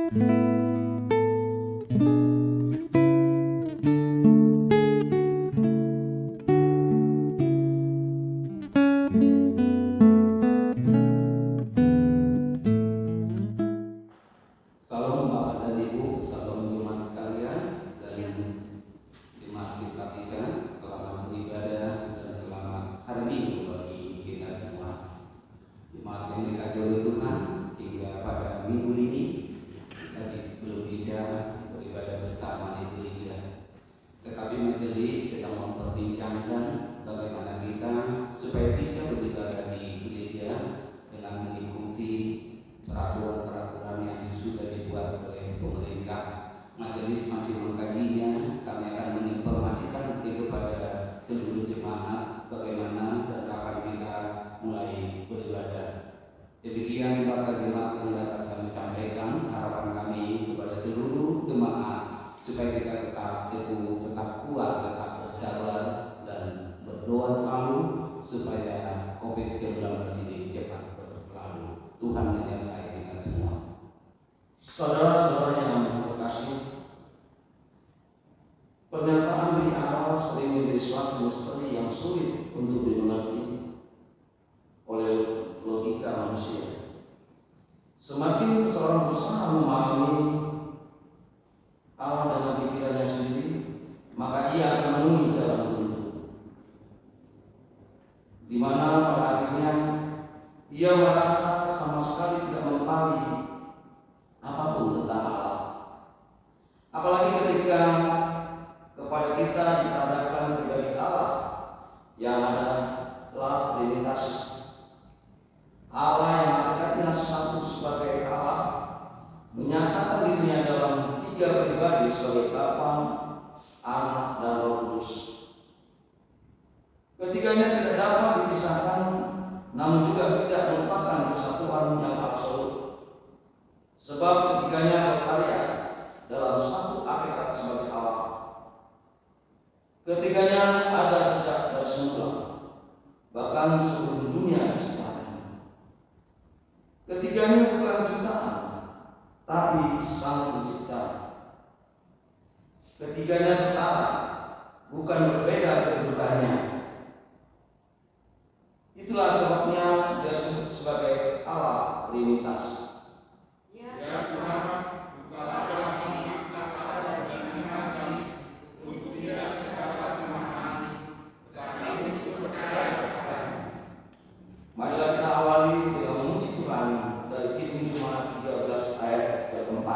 Salam Bapak dan Ibu, salam jemaat sekalian dan jemaat simpatisan, selamat beribadah dan selamat hari Minggu bagi kita semua. Jemaat yang dikasih oleh Tuhan, hingga pada minggu ini kita belum bisa beribadah bersama di gereja. Tetapi majelis sedang memperbincangkan bagaimana kita supaya bisa beribadah di gereja dengan mengikuti peraturan-peraturan yang sudah dibuat oleh pemerintah. Majelis masih mengkajinya. Kami akan menginformasikan kepada seluruh jemaat bagaimana dan kapan kita mulai beribadah. Demikian Bapak jemaat yang dapat kami sampaikan. Harapan kami kepada seluruh jemaat supaya kita tetap teguh, tetap kuat, tetap bersabar dan berdoa selalu supaya COVID-19 ini cepat berlalu. Tuhan menyertai kita semua. Saudara-saudara yang terkasih, pernyataan dari awal sering menjadi suatu misteri yang sulit untuk dimengerti oleh logika manusia. Semakin seseorang berusaha memahami Allah dengan pikirannya sendiri, maka ia akan menemui jalan buntu, di mana pada akhirnya ia merasa sama sekali tidak mengetahui apapun tentang Allah. Apalagi ketika kepada kita diperadakan pribadi Allah yang adalah Trinitas, Allah yang hakikatnya satu sebagai Allah, menyatakan dirinya dalam tiga pribadi sebagai Bapa, Anak, dan Roh Kudus. Ketiganya tidak dapat dipisahkan, namun juga tidak merupakan kesatuan yang absolut, sebab ketiganya berkarya dalam satu hakikat sebagai Allah. Ketiganya ada sejak dari semula, bahkan sebelum dunia diciptakan. Ketiganya bukan ciptaan, tapi Sang Pencipta. Ketiganya setara, bukan berbeda kedudukannya. Itulah sebabnya dia disebut sebagai Allah Trinitas. Ya Tuhan, bukalah kami dan iman kami untuk tidak secara semahan, tetapi untuk percaya kepada-Mu. Marilah kita awali dengan memuji Tuhan dari Kidung Jumat 13 ayat ke-4.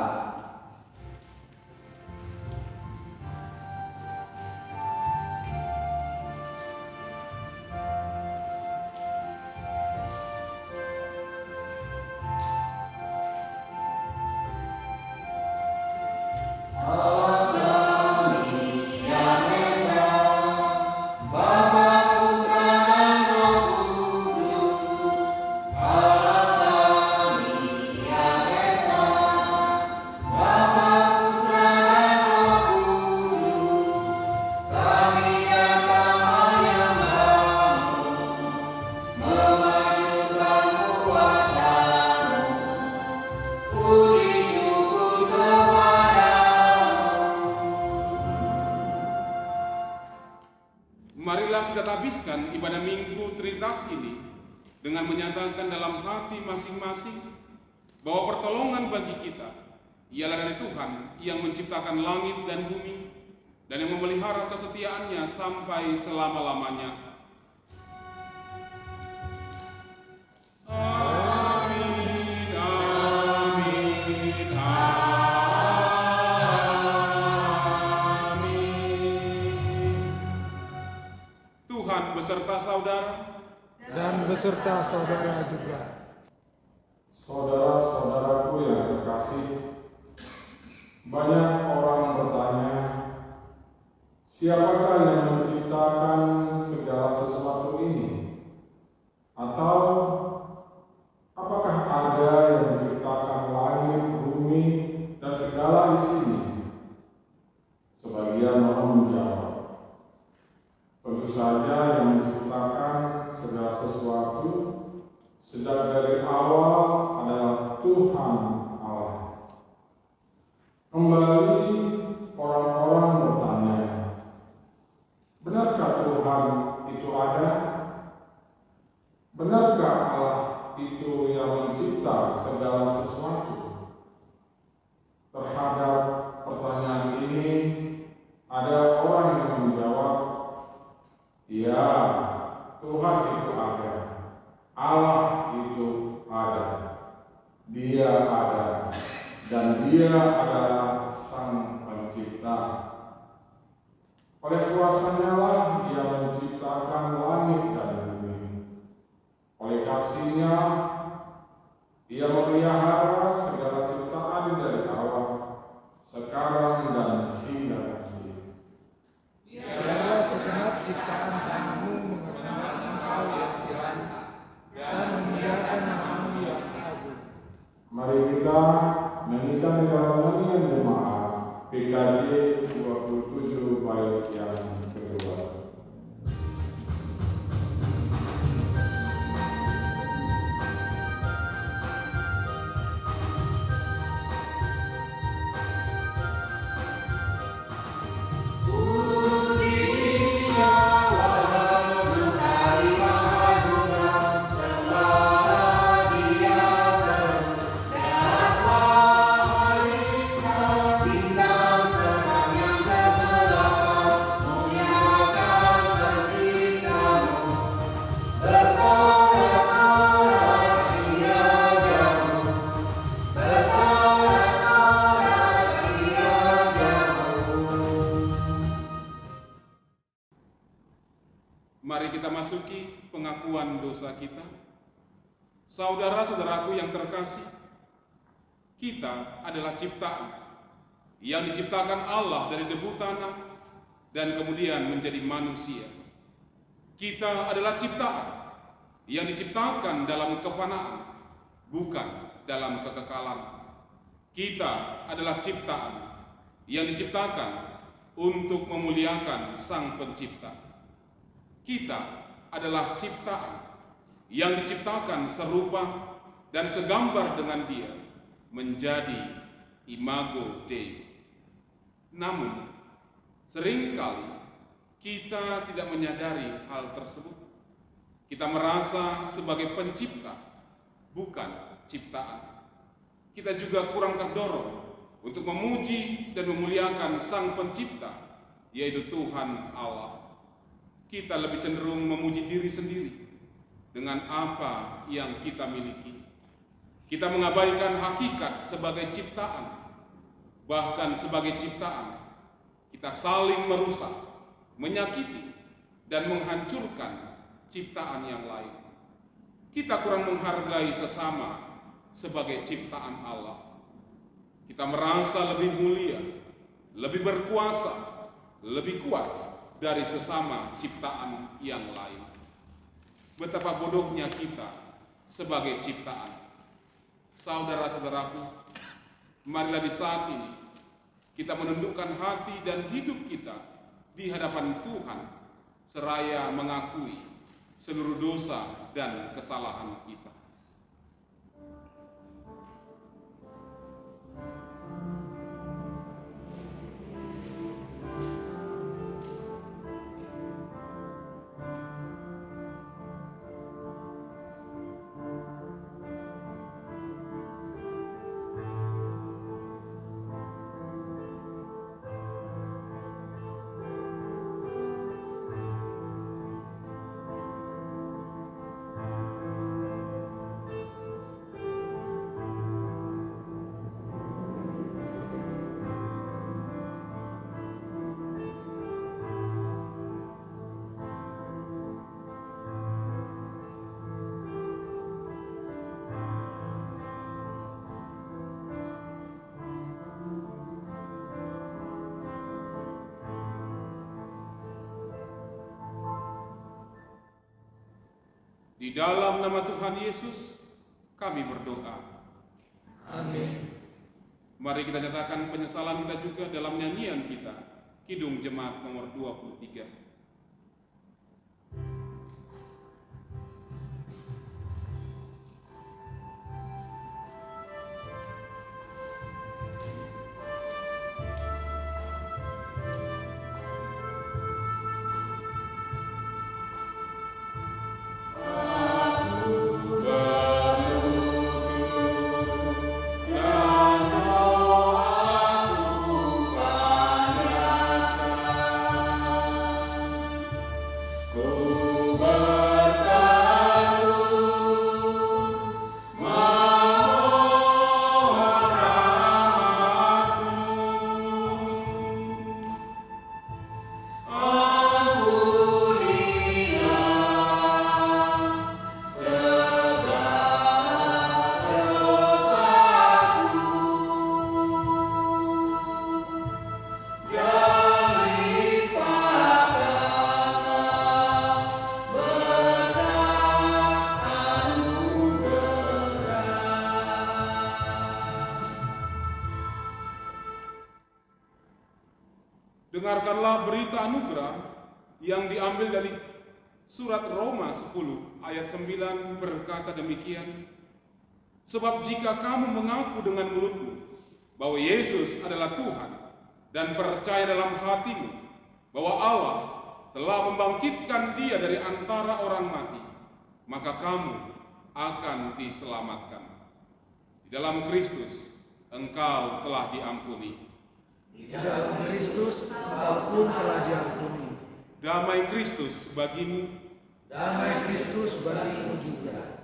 Marilah kita habiskan ibadah Minggu Trinitas ini dengan menyatakan dalam hati masing-masing bahwa pertolongan bagi kita ialah dari Tuhan yang menciptakan langit dan bumi dan yang memelihara kesetiaannya sampai selama-lamanya. Amin, amin, amin. Tuhan beserta saudara dan beserta saudara juga. Saudara-saudaraku yang terkasih, banyak orang bertanya, siapakah yang menciptakan segala sesuatu ini? Atau apakah ada yang menciptakan langit, bumi, dan segala isinya? Sebagian orang menjawab, tentu saja yang menciptakan segala sesuatu sejak dari awal adalah Tuhan Allah. Kembali orang-orang bertanya, benarkah Tuhan itu ada? Benarkah Allah itu yang mencipta segala sesuatu? Terhadap pertanyaan ini, ada orang yang menjawab, ya, Tuhan itu ada, Allah itu ada, Dia ada, dan Dia adalah Sang Pencipta. Oleh kuasa-Nya lah Dia menciptakan langit dan bumi. Oleh kasih-Nya Dia memelihara segala ciptaan dari awal, sekarang dan hingga nanti. Biarlah segenap ciptaan Kamu mengenal Engkau ya Tuhan, dan memuliakan Nama-Mu yang agung. Mari kita nyanyikan di dalam nyanyian jemaat PKJ 27 bait yang kedua. Mari kita masuki pengakuan dosa kita. Saudara-saudaraku yang terkasih, kita adalah ciptaan yang diciptakan Allah dari debu tanah dan kemudian menjadi manusia. Kita adalah ciptaan yang diciptakan dalam kefanaan, bukan dalam kekekalan. Kita adalah ciptaan yang diciptakan untuk memuliakan Sang Pencipta. Kita adalah ciptaan yang diciptakan serupa dan segambar dengan Dia, menjadi imago Dei. Namun, seringkali kita tidak menyadari hal tersebut. Kita merasa sebagai pencipta, bukan ciptaan. Kita juga kurang terdorong untuk memuji dan memuliakan Sang Pencipta, yaitu Tuhan Allah. Kita lebih cenderung memuji diri sendiri dengan apa yang kita miliki. Kita mengabaikan hakikat sebagai ciptaan. Bahkan sebagai ciptaan, kita saling merusak, menyakiti, dan menghancurkan ciptaan yang lain. Kita kurang menghargai sesama sebagai ciptaan Allah. Kita merasa lebih mulia, lebih berkuasa, lebih kuat dari sesama ciptaan yang lain. Betapa bodohnya kita sebagai ciptaan. Saudara-saudaraku, marilah di saat ini kita menundukkan hati dan hidup kita di hadapan Tuhan, seraya mengakui seluruh dosa dan kesalahan kita. Di dalam nama Tuhan Yesus, kami berdoa. Amin. Mari kita nyatakan penyesalan kita juga dalam nyanyian kita, Kidung Jemaat nomor 23. Dengarkanlah berita anugerah yang diambil dari surat Roma 10 ayat 9 berkata demikian. Sebab jika kamu mengaku dengan mulutmu bahwa Yesus adalah Tuhan dan percaya dalam hatimu bahwa Allah telah membangkitkan Dia dari antara orang mati, maka kamu akan diselamatkan. Di dalam Kristus engkau telah diampuni. Di dalam Kristus engkau pun telah diampuni. Damai Kristus bagimu. Damai Kristus bagimu juga.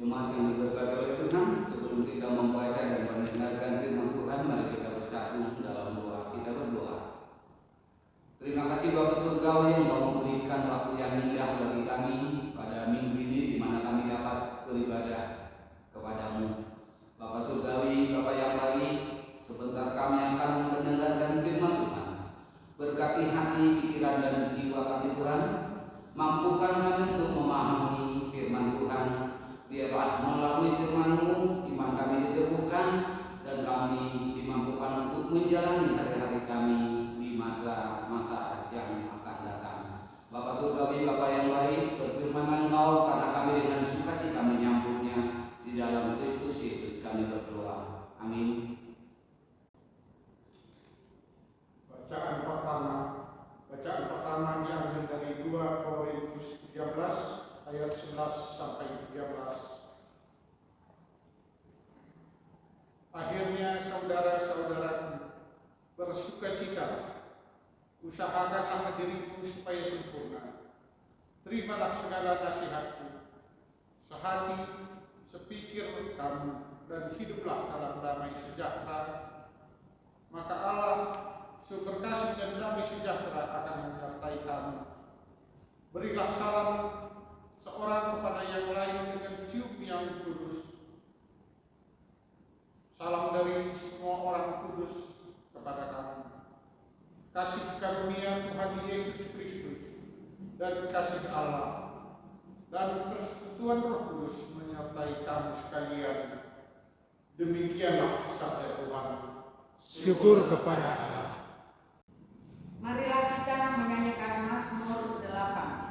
Jemaat yang diberkati oleh Tuhan, sebelum kita membaca dan mendengarkan firman Tuhan, mari kita bersatu dalam doa. Kita berdoa. Terima kasih Bapa Surgawi yang telah memberikan waktu yang indah bagi kami pada minggu ini, di mana kami dapat beribadah kepadamu. Bapa Surgawi, Bapa yang baik, sebentar kami akan mendengarkan firman Tuhan. Berkati hati, pikiran, dan jiwa kami Tuhan. Mampukan kami untuk memahami firman Tuhan. Biarlah melalui firman-Mu iman kami diteguhkan dan kami dimampukan untuk menjalani hari-hari kami di masa-masa yang akan datang. Bapa Surgawi, Bapa yang baik, berfirman Engkau karena kami dengan sukacita menyambutnya. Di dalam Kristus Yesus kami berdoa. Amin. Bacaan pertama diambil dari 2 Korintus 13 ayat 11 sampai 13. Akhirnya saudara-saudaraku, bersukacita, usahakanlah dirimu supaya sempurna. Terimalah segala nasihatku, sehati, sepikir kamu, dan hiduplah dalam damai sejahtera. Maka Allah, sumber kasih dan damai sejahtera akan menyertai kamu. Berilah salam seorang kepada yang lain dengan cium yang kudus. Salam dari semua orang kudus kepada kamu. Kasih karunia Tuhan Yesus Kristus dan kasih Allah dan persekutuan Roh Kudus menyertai kamu sekalian. Demikianlah sabda Tuhan. Syukur kepada Allah. Marilah kita menyanyikan Mazmur 8.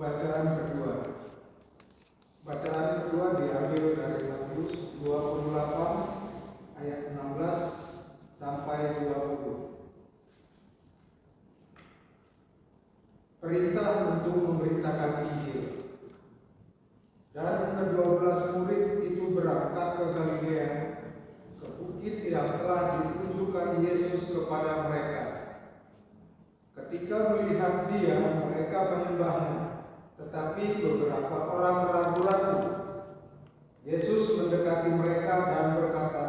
Bacaan kedua. Bacaan kedua diambil dari Matius 28 ayat 16 sampai 20. Perintah untuk memberitakan Injil. Dan ke-12 murid itu berangkat ke Galilea, ke bukit yang telah ditunjukkan Yesus kepada mereka. Ketika melihat Dia, mereka menyembahnya, tetapi beberapa orang ragu-ragu. Yesus mendekati mereka dan berkata,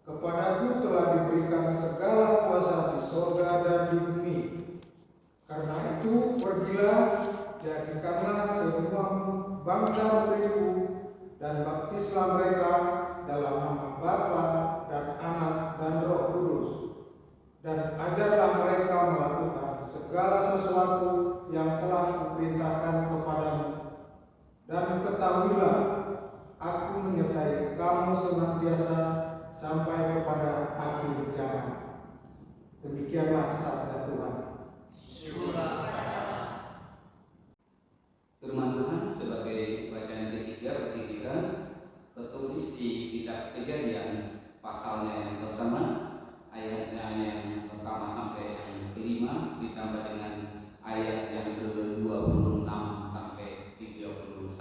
"Kepadaku telah diberikan segala kuasa di sorga dan di bumi. Karena itu pergilah, jadikanlah semua bangsa muridku dan baptislah mereka dalam nama Bapa dan Anak dan Roh Kudus, dan ajarlah mereka melakukan segala sesuatu yang telah kuperintahkan kepadamu. Dan ketahuilah, aku menyertai kamu senantiasa sampai kepada akhir zaman." Demikianlah sabda Tuhan. Firman Tuhan sebagai bacaan ketiga bagi kita tertulis di kitab Kejadian pasalnya yang pertama, ayatnya yang pertama sampai yang kelima, ditambah dengan ayat yang ke-26 sampai 31.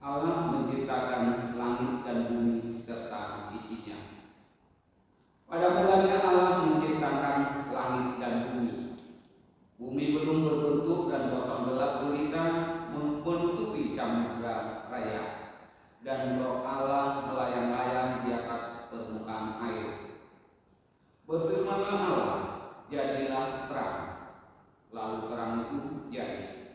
Allah menciptakan langit dan bumi serta isinya. Pada mulanya Allah menciptakan langit dan bumi. Bumi belum berbentuk dan kosong gelap gulita menutupi samudra raya, dan Roh Allah melayang-layang di atas permukaan air. Berfirmanlah Allah, "Jadilah terang." Lalu terang itu jadi.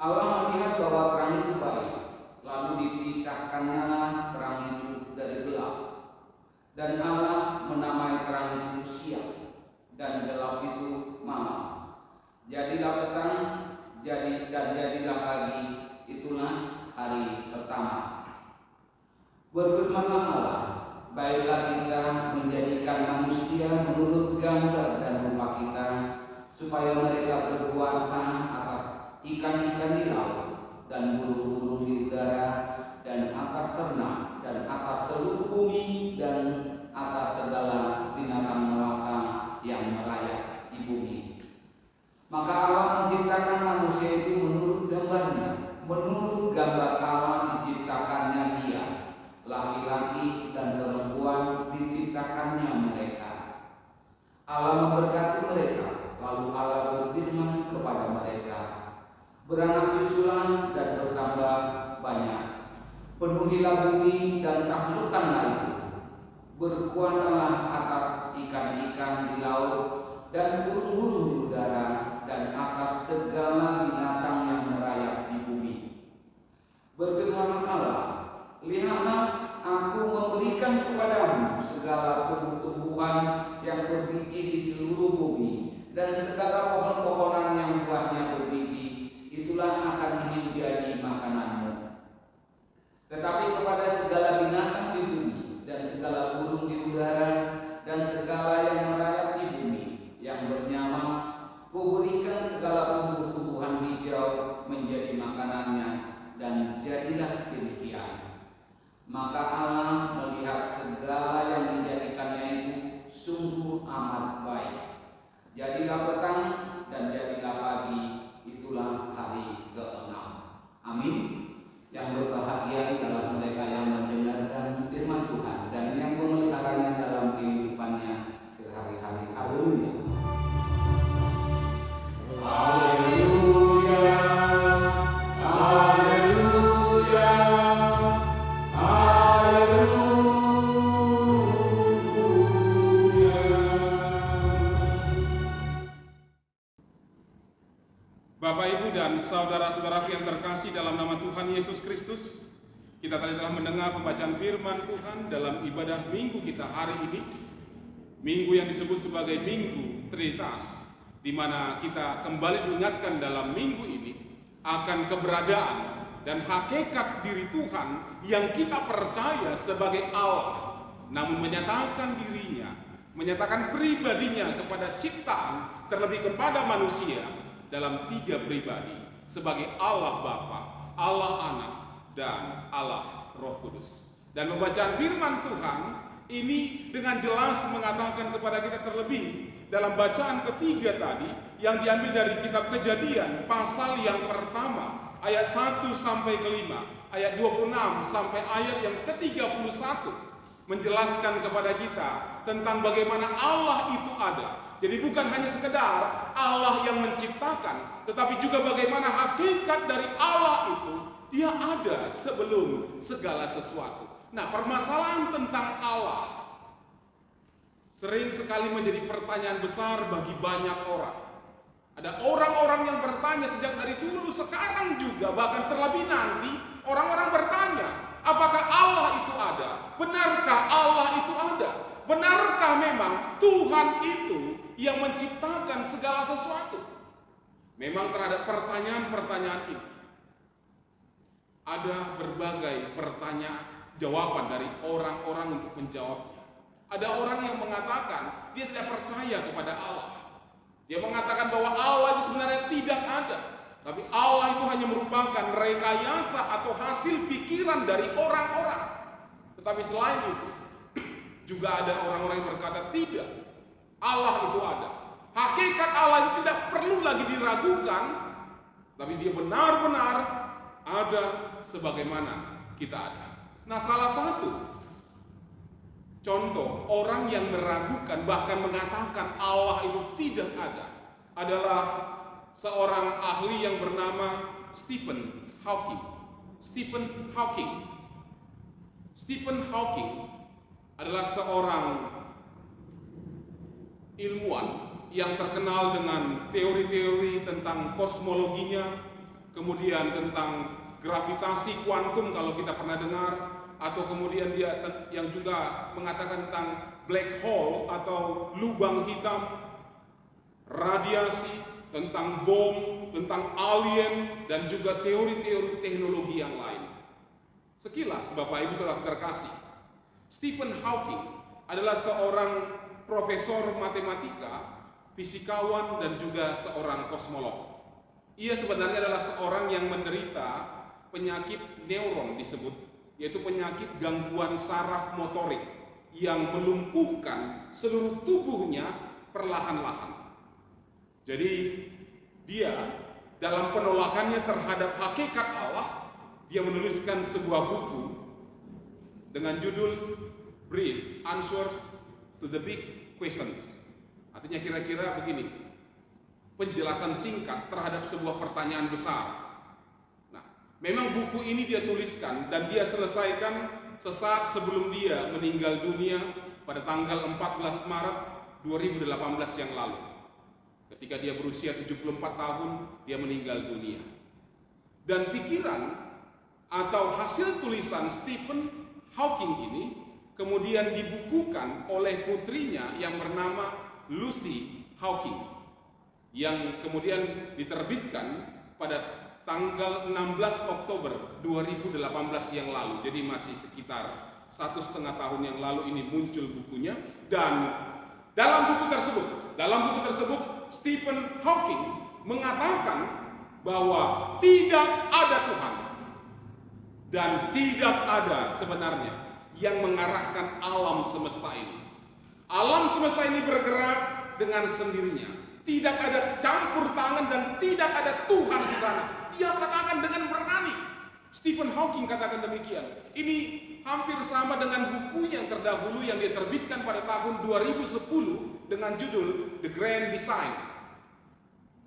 Allah melihat bahwa terang itu baik, lalu dipisahkannya terang itu dari gelap. Dan Allah menamai terang itu siang, dan gelap itu malam. Jadilah petang, jadilah pagi, itulah hari pertama. Berfirmanlah Allah, "Baiklah kita menjadikan manusia menurut gambar dan rupa kita, supaya mereka berkuasa atas ikan-ikan di laut, dan burung-burung di udara, dan atas ternak, dan atas seluruh bumi, dan atas segala binatang melata yang merayap di bumi." Maka Allah menciptakan manusia itu menurut gambarnya. Menurut gambar Allah diciptakannya dia. Laki-laki dan perempuan diciptakannya mereka. Allah memberkati mereka. Lalu Allah berfirman kepada mereka, "Beranak cuculah dan bertambah banyak. Penuhilah bumi dan taklukkanlah itu. Berkuasalah atas ikan-ikan di laut dan burung-burung di udara, dan atas segala binatang yang merayap di bumi." Berfirmanlah Allah, "Lihatlah, aku memberikan kepadamu segala tumbuh-tumbuhan yang berbiji di seluruh bumi, dan segala pohon-pohonan yang buahnya berbiji, itulah akan menjadi makananmu. Tetapi kepada segala binatang di bumi, dan segala burung di udara, dan segala yang merayap di bumi, yang bernyawa, kuberikan segala tumbuh-tumbuhan hijau menjadi makanannya, dan jadilah demikian." Maka Allah melihat segala yang dijadikannya itu sungguh amat baik. Jadilah petang dan jadilah pagi, itulah hari ke-6. Amin. Yang berbahagia adalah mereka yang mendengarkan firman Tuhan dan yang memeliharanya dalam kehidupannya sehari-hari. Haleluya. Haleluya. Haleluya. Bapak, Ibu, dan saudara-saudaraku yang terkasih dalam nama Tuhan Yesus Kristus, kita tadi telah mendengar pembacaan firman Tuhan dalam ibadah minggu kita hari ini, minggu yang disebut sebagai Minggu Trinitas, di mana kita kembali mengingatkan dalam minggu ini akan keberadaan dan hakikat diri Tuhan yang kita percaya sebagai Allah, namun menyatakan dirinya, menyatakan pribadinya kepada ciptaan, terlebih kepada manusia, dalam 3 pribadi sebagai Allah Bapa, Allah Anak, dan Allah Roh Kudus. Dan pembacaan firman Tuhan ini dengan jelas mengatakan kepada kita, terlebih dalam bacaan ketiga tadi yang diambil dari kitab Kejadian pasal yang pertama ayat 1 sampai ke 5, ayat 26 sampai ayat yang ke-31 menjelaskan kepada kita tentang bagaimana Allah itu ada. Jadi bukan hanya sekedar Allah yang menciptakan, tetapi juga bagaimana hakikat dari Allah itu, dia ada sebelum segala sesuatu. Nah, permasalahan tentang Allah sering sekali menjadi pertanyaan besar bagi banyak orang. Ada orang-orang yang bertanya sejak dari dulu, sekarang juga, bahkan terlebih nanti, orang-orang bertanya, apakah Allah itu ada? Benarkah Allah itu ada? Benarkah memang Tuhan itu yang menciptakan segala sesuatu? Memang terhadap pertanyaan-pertanyaan ini ada berbagai pertanyaan, jawaban dari orang-orang untuk menjawabnya. Ada orang yang mengatakan dia tidak percaya kepada Allah. Dia mengatakan bahwa Allah itu sebenarnya tidak ada, tapi Allah itu hanya merupakan rekayasa atau hasil pikiran dari orang-orang. Tetapi selain itu, juga ada orang-orang yang berkata tidak, Allah itu ada. Hakikat Allah itu tidak perlu lagi diragukan, tapi dia benar-benar ada sebagaimana kita ada. Nah, salah satu contoh orang yang meragukan bahkan mengatakan Allah itu tidak ada adalah seorang ahli yang bernama Stephen Hawking. Stephen Hawking adalah seorang ilmuwan yang terkenal dengan teori-teori tentang kosmologinya, kemudian tentang gravitasi kuantum kalau kita pernah dengar, atau kemudian dia yang juga mengatakan tentang black hole atau lubang hitam, radiasi, tentang bom, tentang alien, dan juga teori-teori teknologi yang lain. Sekilas Bapak Ibu Saudara terkasih, Stephen Hawking adalah seorang profesor matematika, fisikawan, dan juga seorang kosmolog. Ia sebenarnya adalah seorang yang menderita penyakit neuron disebut, yaitu penyakit gangguan saraf motorik yang melumpuhkan seluruh tubuhnya perlahan-lahan. Jadi dia dalam penolakannya terhadap hakikat Allah, dia menuliskan sebuah buku dengan judul Brief Answers to the Big Questions. Artinya kira-kira begini, penjelasan singkat terhadap sebuah pertanyaan besar. Memang buku ini dia tuliskan dan dia selesaikan sesaat sebelum dia meninggal dunia pada tanggal 14 Maret 2018 yang lalu. Ketika dia berusia 74 tahun, dia meninggal dunia. Dan pikiran atau hasil tulisan Stephen Hawking ini kemudian dibukukan oleh putrinya yang bernama Lucy Hawking, yang kemudian diterbitkan pada tanggal 16 Oktober 2018 yang lalu. Jadi masih sekitar 1,5 tahun yang lalu ini muncul bukunya. Dan dalam buku tersebut Stephen Hawking mengatakan bahwa tidak ada Tuhan dan tidak ada sebenarnya yang mengarahkan alam semesta ini. Alam semesta ini bergerak dengan sendirinya. Tidak ada campur tangan dan tidak ada Tuhan di sana. Dia katakan dengan berani. Stephen Hawking katakan demikian. Ini hampir sama dengan bukunya yang terdahulu yang dia terbitkan pada tahun 2010 dengan judul The Grand Design.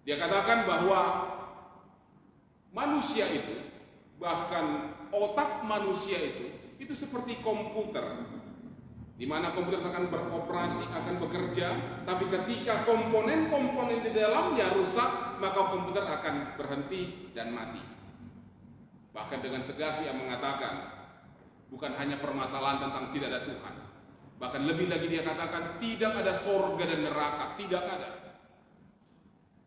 Dia katakan bahwa manusia itu, bahkan otak manusia itu seperti komputer, di mana komputer akan beroperasi, akan bekerja, tapi ketika komponen-komponen di dalamnya rusak, maka komputer akan berhenti dan mati. Bahkan dengan tegas ia mengatakan, bukan hanya permasalahan tentang tidak ada Tuhan, bahkan lebih lagi dia katakan tidak ada sorga dan neraka, tidak ada.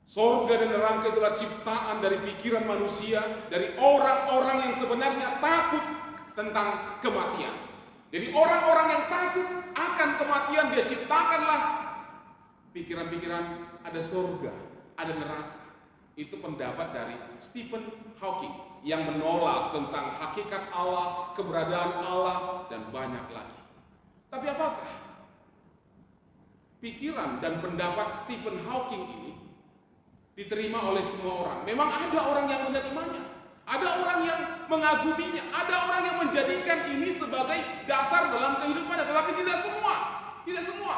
Sorga dan neraka itulah ciptaan dari pikiran manusia, dari orang-orang yang sebenarnya takut tentang kematian. Jadi orang-orang yang takut akan kematian, dia ciptakanlah pikiran-pikiran ada surga, ada neraka. itu pendapat dari Stephen Hawking yang menolak tentang hakikat Allah, keberadaan Allah, dan banyak lagi. Tapi apakah pikiran dan pendapat Stephen Hawking ini diterima oleh semua orang? Memang ada orang yang menerimanya, ada orang yang mengaguminya, ada orang yang menjadikan ini sebagai dasar dalam kehidupannya, tetapi tidak semua. Tidak semua.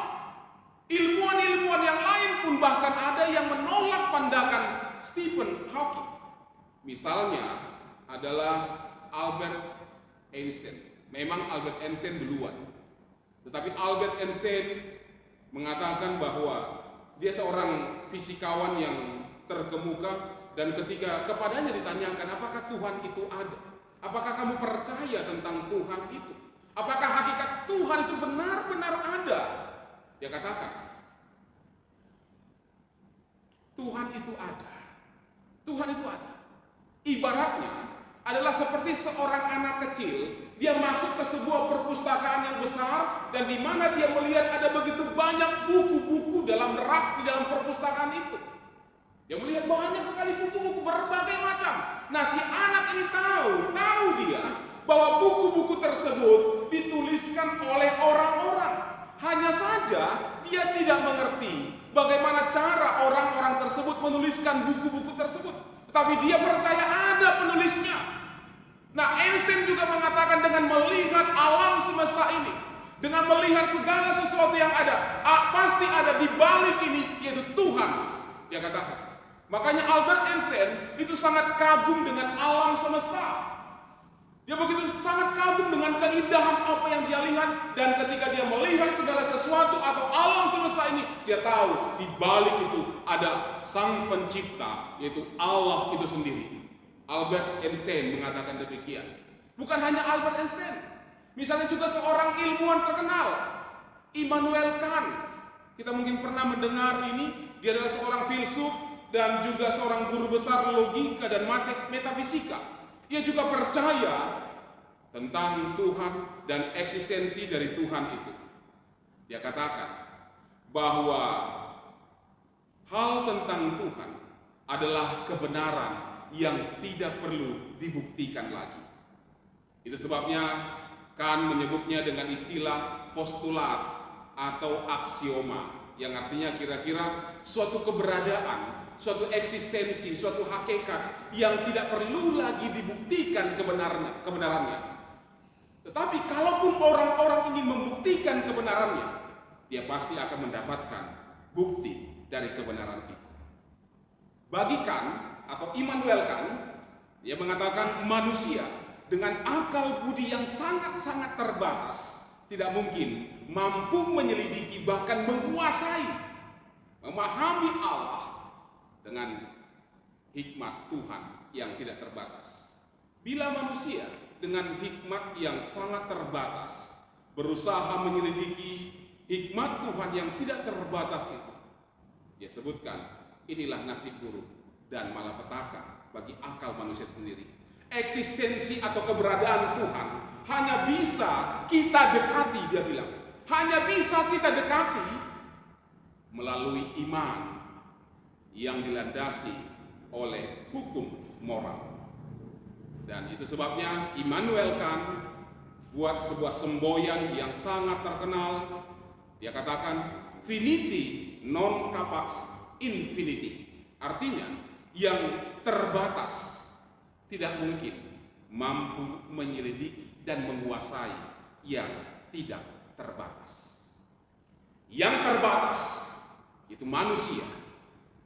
Ilmuwan-ilmuwan yang lain pun bahkan ada yang menolak pandangan Stephen Hawking. Misalnya adalah Albert Einstein. Memang Albert Einstein duluan. Tetapi Albert Einstein mengatakan bahwa dia seorang fisikawan yang terkemuka, dan ketika kepadanya ditanyakan apakah Tuhan itu ada, apakah kamu percaya tentang Tuhan itu, apakah hakikat Tuhan itu benar-benar ada, dia katakan Tuhan itu ada. Tuhan itu ada. Ibaratnya adalah seperti seorang anak kecil, dia masuk ke sebuah perpustakaan yang besar, dan di mana dia melihat ada begitu banyak buku-buku dalam rak di dalam perpustakaan itu. Dia melihat banyak sekali buku-buku berbagai macam. Nah, si anak ini tahu dia bahwa buku-buku tersebut dituliskan oleh orang-orang. Hanya saja dia tidak mengerti bagaimana cara orang-orang tersebut menuliskan buku-buku tersebut. Tapi dia percaya ada penulisnya. Nah, Einstein juga mengatakan dengan melihat alam semesta ini, dengan melihat segala sesuatu yang ada, pasti ada di balik ini, yaitu Tuhan. Dia katakan. Makanya Albert Einstein itu sangat kagum dengan alam semesta. Dia begitu sangat kagum dengan keindahan apa yang dia lihat, dan ketika dia melihat segala sesuatu atau alam semesta ini, dia tahu di balik itu ada Sang Pencipta, yaitu Allah itu sendiri. Albert Einstein mengatakan demikian. Bukan hanya Albert Einstein, misalnya juga seorang ilmuwan terkenal, Immanuel Kant. Kita mungkin pernah mendengar ini. Dia adalah seorang filsuf dan juga seorang guru besar logika dan metafisika. Ia juga percaya tentang Tuhan dan eksistensi dari Tuhan itu. Dia katakan bahwa hal tentang Tuhan adalah kebenaran yang tidak perlu dibuktikan lagi. Itu sebabnya Kant menyebutnya dengan istilah postulat atau aksioma, yang artinya kira-kira suatu keberadaan, suatu eksistensi, suatu hakikat yang tidak perlu lagi dibuktikan kebenarannya. Tetapi kalaupun orang-orang ingin membuktikan kebenarannya, dia pasti akan mendapatkan bukti dari kebenaran itu. Bagi Kant atau Immanuel Kant, dia mengatakan manusia dengan akal budi yang sangat-sangat terbatas tidak mungkin mampu menyelidiki, bahkan menguasai, memahami Allah dengan hikmat Tuhan yang tidak terbatas. Bila manusia dengan hikmat yang sangat terbatas berusaha menyelidiki hikmat Tuhan yang tidak terbatas itu, dia sebutkan inilah nasib buruk dan malapetaka bagi akal manusia sendiri. Eksistensi atau keberadaan Tuhan hanya bisa kita dekati, dia bilang, hanya bisa kita dekati melalui iman yang dilandasi oleh hukum moral. Dan itu sebabnya Immanuel Kant buat sebuah semboyan yang sangat terkenal. Dia katakan finiti non capax infinity. Artinya yang terbatas tidak mungkin mampu menyelidiki dan menguasai yang tidak terbatas. Yang terbatas itu manusia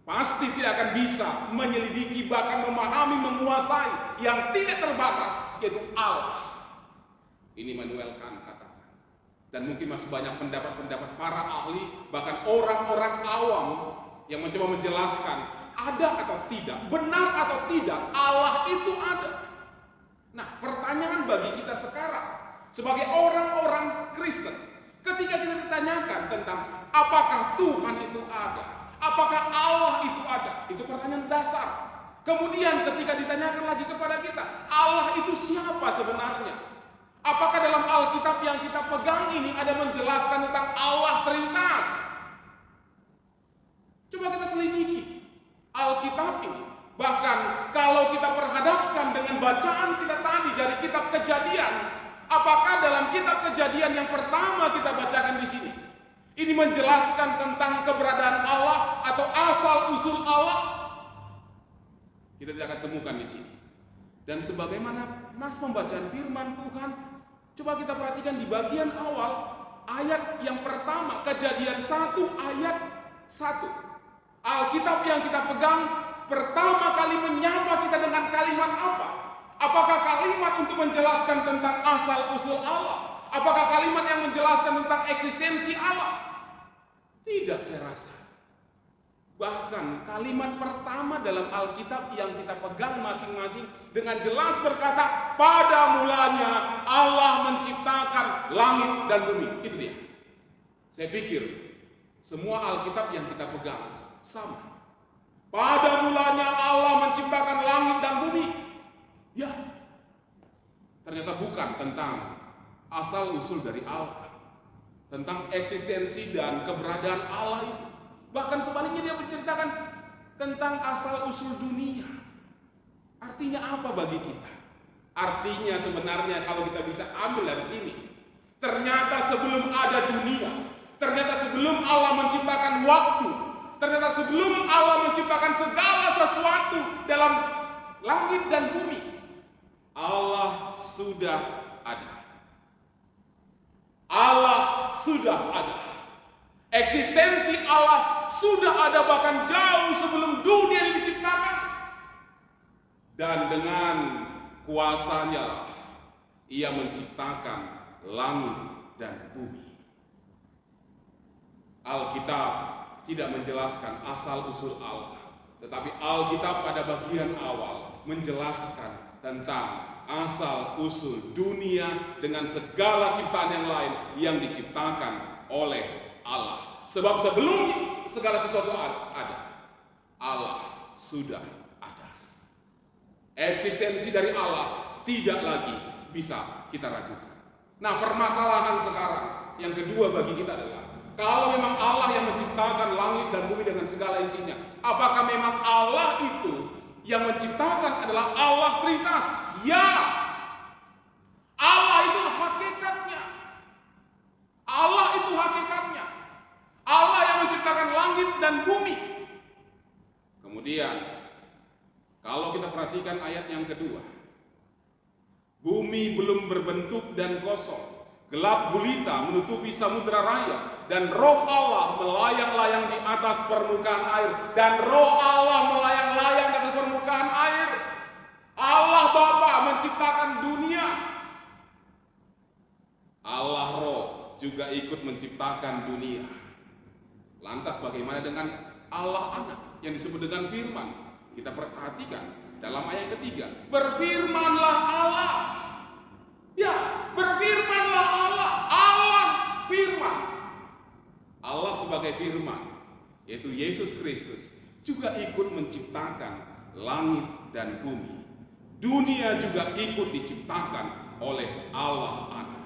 pasti tidak akan bisa menyelidiki, bahkan memahami, menguasai yang tidak terbatas, yaitu Allah. Ini Immanuel Kant katakan. Dan mungkin masih banyak pendapat-pendapat para ahli, bahkan orang-orang awam yang mencoba menjelaskan ada atau tidak, benar atau tidak, Allah itu ada. Nah, pertanyaan bagi kita sekarang sebagai orang-orang Kristen, ketika kita ditanyakan tentang apakah Tuhan itu ada, apakah Allah itu ada, itu pertanyaan dasar. Kemudian ketika ditanyakan lagi kepada kita, Allah itu siapa sebenarnya? Apakah dalam Alkitab yang kita pegang ini ada menjelaskan tentang Allah Trinitas? Coba kita selidiki Alkitab ini Bahkan kalau kita perhadapkan dengan bacaan kita tadi dari kitab Kejadian, apakah dalam kitab Kejadian yang pertama kita bacakan di sini ini menjelaskan tentang keberadaan Allah atau asal-usul Allah? Kita tidak akan temukan di sini. Dan sebagaimana nas pembacaan firman Tuhan, coba kita perhatikan di bagian awal ayat yang pertama, Kejadian 1 ayat 1. Alkitab yang kita pegang pertama kali menyapa kita dengan kalimat apa? Apakah kalimat untuk menjelaskan tentang asal-usul Allah? Apakah kalimat yang menjelaskan tentang eksistensi Allah? Tidak, saya rasa. Bahkan kalimat pertama dalam Alkitab yang kita pegang masing-masing dengan jelas berkata, pada mulanya Allah menciptakan langit dan bumi. Itu dia. Saya pikir semua Alkitab yang kita pegang sama. Pada mulanya Allah menciptakan langit dan bumi. Ya, ternyata bukan tentang asal-usul dari Allah, tentang eksistensi dan keberadaan Allah itu. Bahkan sebaliknya dia menceritakan tentang asal-usul dunia. Artinya apa bagi kita? Artinya sebenarnya kalau kita bisa ambil dari sini, ternyata sebelum ada dunia, ternyata sebelum Allah menciptakan waktu, ternyata sebelum Allah menciptakan segala sesuatu dalam langit dan bumi, Allah sudah ada. Allah sudah ada. Eksistensi Allah sudah ada bahkan jauh sebelum dunia ini diciptakan. Dan dengan kuasanya Ia menciptakan langit dan bumi. Alkitab tidak menjelaskan asal-usul Allah, tetapi Alkitab pada bagian awal menjelaskan tentang asal-usul dunia dengan segala ciptaan yang lain yang diciptakan oleh Allah. Sebab sebelum segala sesuatu ada, Allah sudah ada. Eksistensi dari Allah tidak lagi bisa kita ragukan. Nah, permasalahan sekarang yang kedua bagi kita adalah, kalau memang Allah yang menciptakan langit dan bumi dengan segala isinya, apakah memang Allah itu yang menciptakan adalah Allah Trinitas? Ya, Allah itu hakikatnya. Allah itu hakikatnya. Allah yang menciptakan langit dan bumi. Kemudian, kalau kita perhatikan ayat yang kedua, bumi belum berbentuk dan kosong, gelap gulita menutupi samudera raya, dan roh Allah melayang-layang di atas permukaan air, dan roh Allah melayang-layang di atas permukaan air. Allah Bapa menciptakan dunia. Allah Roh juga ikut menciptakan dunia. Lantas bagaimana dengan Allah Anak yang disebut dengan firman? Kita perhatikan dalam ayat ketiga, berfirmanlah Allah. Ya, berfirmanlah Allah. Allah firman. Allah sebagai firman, yaitu Yesus Kristus, juga ikut menciptakan langit dan bumi. Dunia juga ikut diciptakan oleh Allah Anak.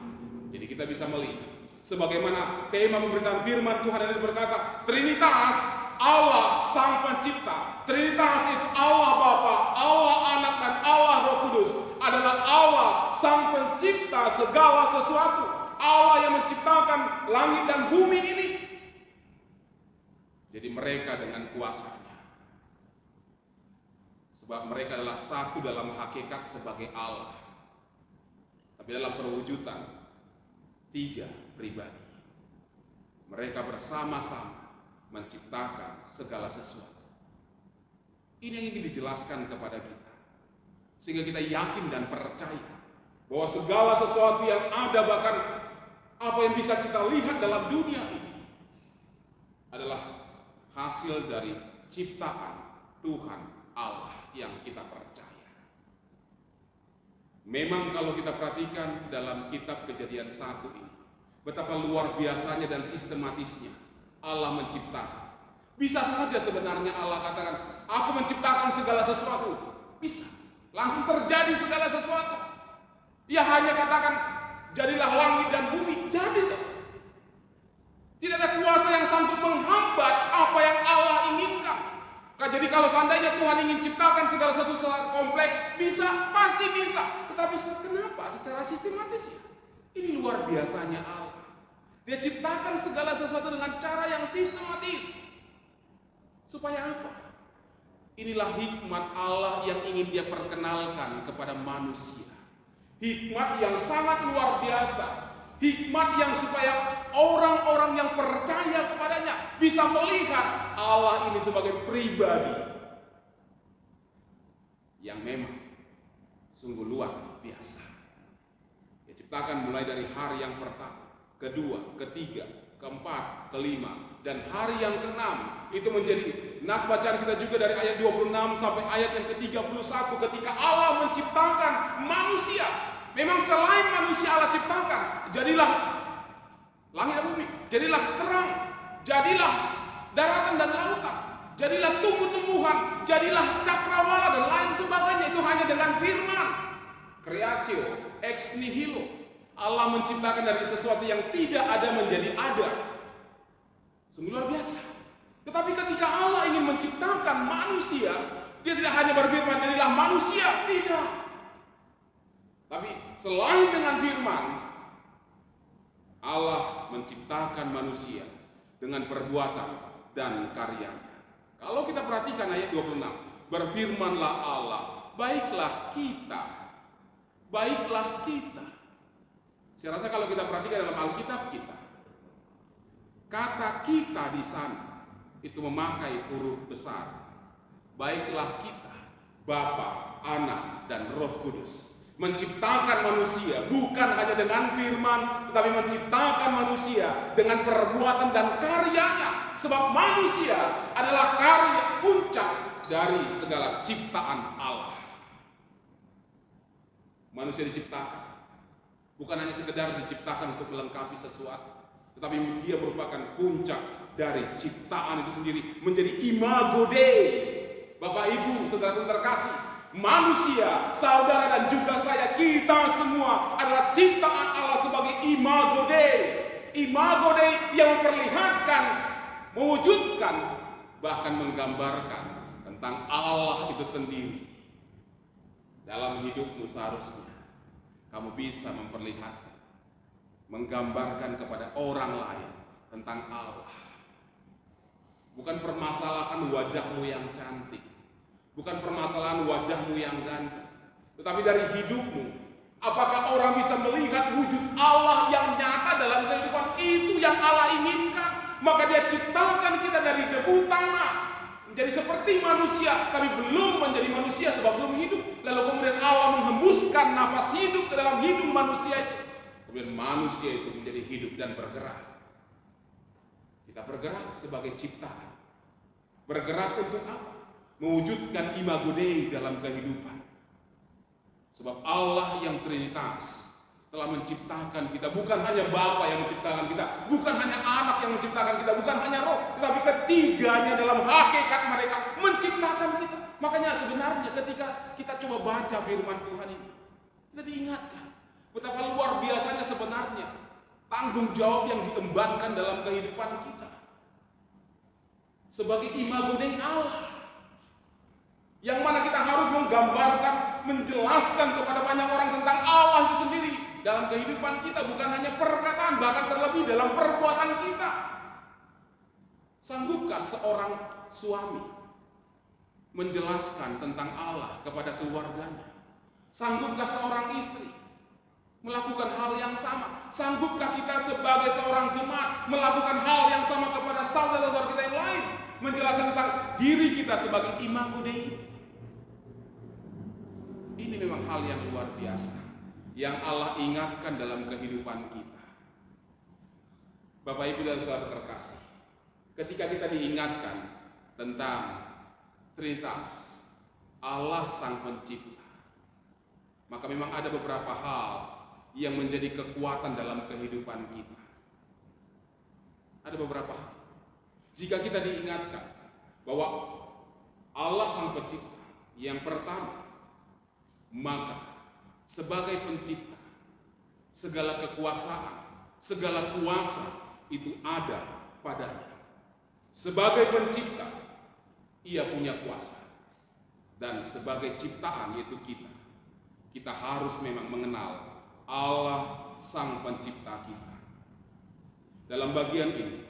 Jadi kita bisa melihat sebagaimana tema pemberitaan firman Tuhan ini berkata, Trinitas, Allah Sang Pencipta. Trinitas itu Allah Bapa, Allah Anak, dan Allah Roh Kudus adalah Allah Sang Pencipta segala sesuatu. Allah yang menciptakan langit dan bumi ini. Jadi mereka dengan kuasanya. Sebab mereka adalah satu dalam hakikat sebagai Allah, tapi dalam perwujudan tiga pribadi. Mereka bersama-sama menciptakan segala sesuatu. Ini yang ingin dijelaskan kepada kita, sehingga kita yakin dan percaya bahwa segala sesuatu yang ada, bahkan apa yang bisa kita lihat dalam dunia ini, adalah hasil dari ciptaan Tuhan Allah yang kita percaya. Memang kalau kita perhatikan dalam kitab Kejadian 1 ini, betapa luar biasanya dan sistematisnya Allah menciptakan. Bisa saja sebenarnya Allah katakan, aku menciptakan segala sesuatu. Bisa, langsung terjadi segala sesuatu. Ia hanya katakan, jadilah langit dan bumi, jadi. Tidak ada kuasa yang sanggup menghambat apa yang Allah inginkan. Jadi kalau seandainya Tuhan ingin ciptakan segala sesuatu secara kompleks, bisa, pasti bisa. Tetapi kenapa? Secara sistematis ya. Ini luar biasanya Allah. Dia ciptakan segala sesuatu dengan cara yang sistematis. Supaya apa? Inilah hikmat Allah yang ingin dia perkenalkan kepada manusia. Hikmat yang sangat luar biasa. Hikmat yang supaya orang-orang yang percaya kepadanya bisa melihat Allah ini sebagai pribadi yang memang sungguh luar biasa. Dia ciptakan mulai dari hari yang pertama, kedua, ketiga, keempat, kelima, dan hari yang keenam. Itu menjadi nas bacaan kita juga dari ayat 26 sampai ayat yang ke-31 ketika Allah menciptakan manusia. Memang selain manusia Allah ciptakan, jadilah langit dan bumi, jadilah terang, jadilah daratan dan lautan, jadilah tumbuh-tumbuhan, jadilah cakrawala dan lain sebagainya. Itu hanya dengan firman. Creatio ex nihilo. Allah menciptakan dari sesuatu yang tidak ada menjadi ada. Sungguh luar biasa. Tetapi ketika Allah ingin menciptakan manusia, dia tidak hanya berfirman jadilah manusia, tidak. Tapi selain dengan firman, Allah menciptakan manusia dengan perbuatan dan karyanya. Kalau kita perhatikan ayat 26, berfirmanlah Allah, baiklah kita. Baiklah kita. Saya rasa kalau kita perhatikan dalam Alkitab kita, kata kita di sana itu memakai huruf besar. Baiklah kita, Bapa, Anak, dan Roh Kudus. Menciptakan manusia bukan hanya dengan firman, tetapi menciptakan manusia dengan perbuatan dan karyanya. Sebab manusia adalah karya puncak dari segala ciptaan Allah. Manusia diciptakan bukan hanya sekedar diciptakan untuk melengkapi sesuatu, tetapi dia merupakan puncak dari ciptaan itu sendiri, menjadi imago Dei. Bapak Ibu, saudara terkasih, manusia, saudara dan juga saya, kita semua adalah ciptaan Allah sebagai imago Dei. Imago Dei yang memperlihatkan, mewujudkan, bahkan menggambarkan tentang Allah itu sendiri. Dalam hidupmu seharusnya kamu bisa memperlihatkan, menggambarkan kepada orang lain tentang Allah. Bukan permasalahan wajahmu yang cantik, bukan permasalahan wajahmu yang ganteng, tetapi dari hidupmu. Apakah orang bisa melihat wujud Allah yang nyata dalam kehidupan? Itu yang Allah inginkan. Maka dia ciptakan kita dari debu tanah, menjadi seperti manusia, tapi belum menjadi manusia sebab belum hidup. Lalu kemudian Allah menghembuskan nafas hidup ke dalam hidup manusia itu. Kemudian manusia itu menjadi hidup dan bergerak. Kita bergerak sebagai ciptaan. Bergerak untuk apa? Mewujudkan imago Dei dalam kehidupan. Sebab Allah yang Trinitas telah menciptakan kita. Bukan hanya Bapa yang menciptakan kita, bukan hanya Anak yang menciptakan kita, bukan hanya Roh, tetapi ketiganya dalam hakikat mereka menciptakan kita. Makanya sebenarnya ketika kita coba baca firman Tuhan ini, kita diingatkan betapa luar biasanya sebenarnya tanggung jawab yang diembankan dalam kehidupan kita sebagai imago Dei Allah, yang mana kita harus menggambarkan, menjelaskan kepada banyak orang tentang Allah itu sendiri dalam kehidupan kita, bukan hanya perkataan, bahkan terlebih dalam perbuatan kita. Sanggupkah seorang suami menjelaskan tentang Allah kepada keluarganya? Sanggupkah seorang istri melakukan hal yang sama? Sanggupkah kita sebagai seorang jemaat melakukan hal yang sama kepada saudara-saudara kita yang lain? Menjelaskan tentang diri kita sebagai imago Dei. Ini memang hal yang luar biasa yang Allah ingatkan dalam kehidupan kita. Bapak Ibu dan saudara terkasih, ketika kita diingatkan tentang Trinitas, Allah Sang Pencipta, maka memang ada beberapa hal yang menjadi kekuatan dalam kehidupan kita. Ada beberapa hal. Jika kita diingatkan bahwa Allah Sang Pencipta yang pertama, maka sebagai pencipta, segala kekuasaan, segala kuasa itu ada padanya. Sebagai pencipta, Ia punya kuasa. Dan sebagai ciptaan, yaitu kita harus memang mengenal Allah Sang Pencipta kita. Dalam bagian ini,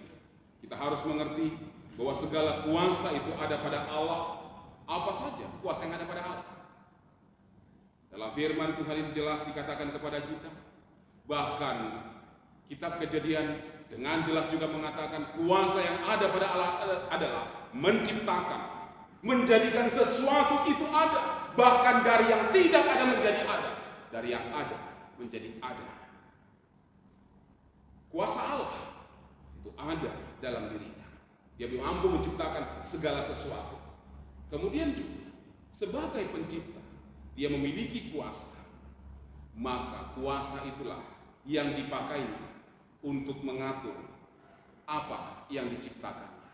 kita harus mengerti bahwa segala kuasa itu ada pada Allah. Apa saja kuasa yang ada pada Allah? Dalam firman Tuhan ini jelas dikatakan kepada kita. Bahkan kitab Kejadian dengan jelas juga mengatakan kuasa yang ada pada Allah adalah menciptakan, menjadikan sesuatu itu ada. Bahkan dari yang tidak ada menjadi ada, dari yang ada menjadi ada. Kuasa Allah itu ada dalam dirinya. Dia mampu menciptakan segala sesuatu. Kemudian juga sebagai pencipta, dia memiliki kuasa. Maka kuasa itulah yang dipakainya untuk mengatur apa yang diciptakannya.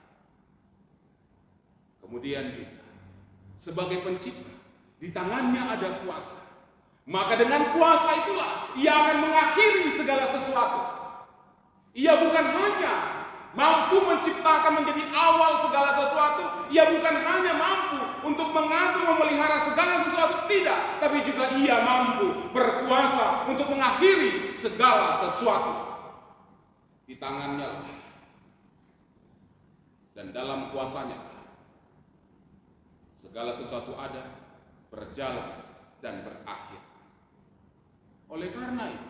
Kemudian juga sebagai pencipta, di tangannya ada kuasa. Maka dengan kuasa itulah ia akan mengakhiri segala sesuatu. Ia bukan hanya mampu menciptakan menjadi awal segala sesuatu, ia bukan hanya mampu untuk mengatur memelihara segala sesuatu, tidak, tapi juga ia mampu berkuasa untuk mengakhiri segala sesuatu. Di tangannya lah, dan dalam kuasanya segala sesuatu ada, berjalan, dan berakhir. Oleh karena itu,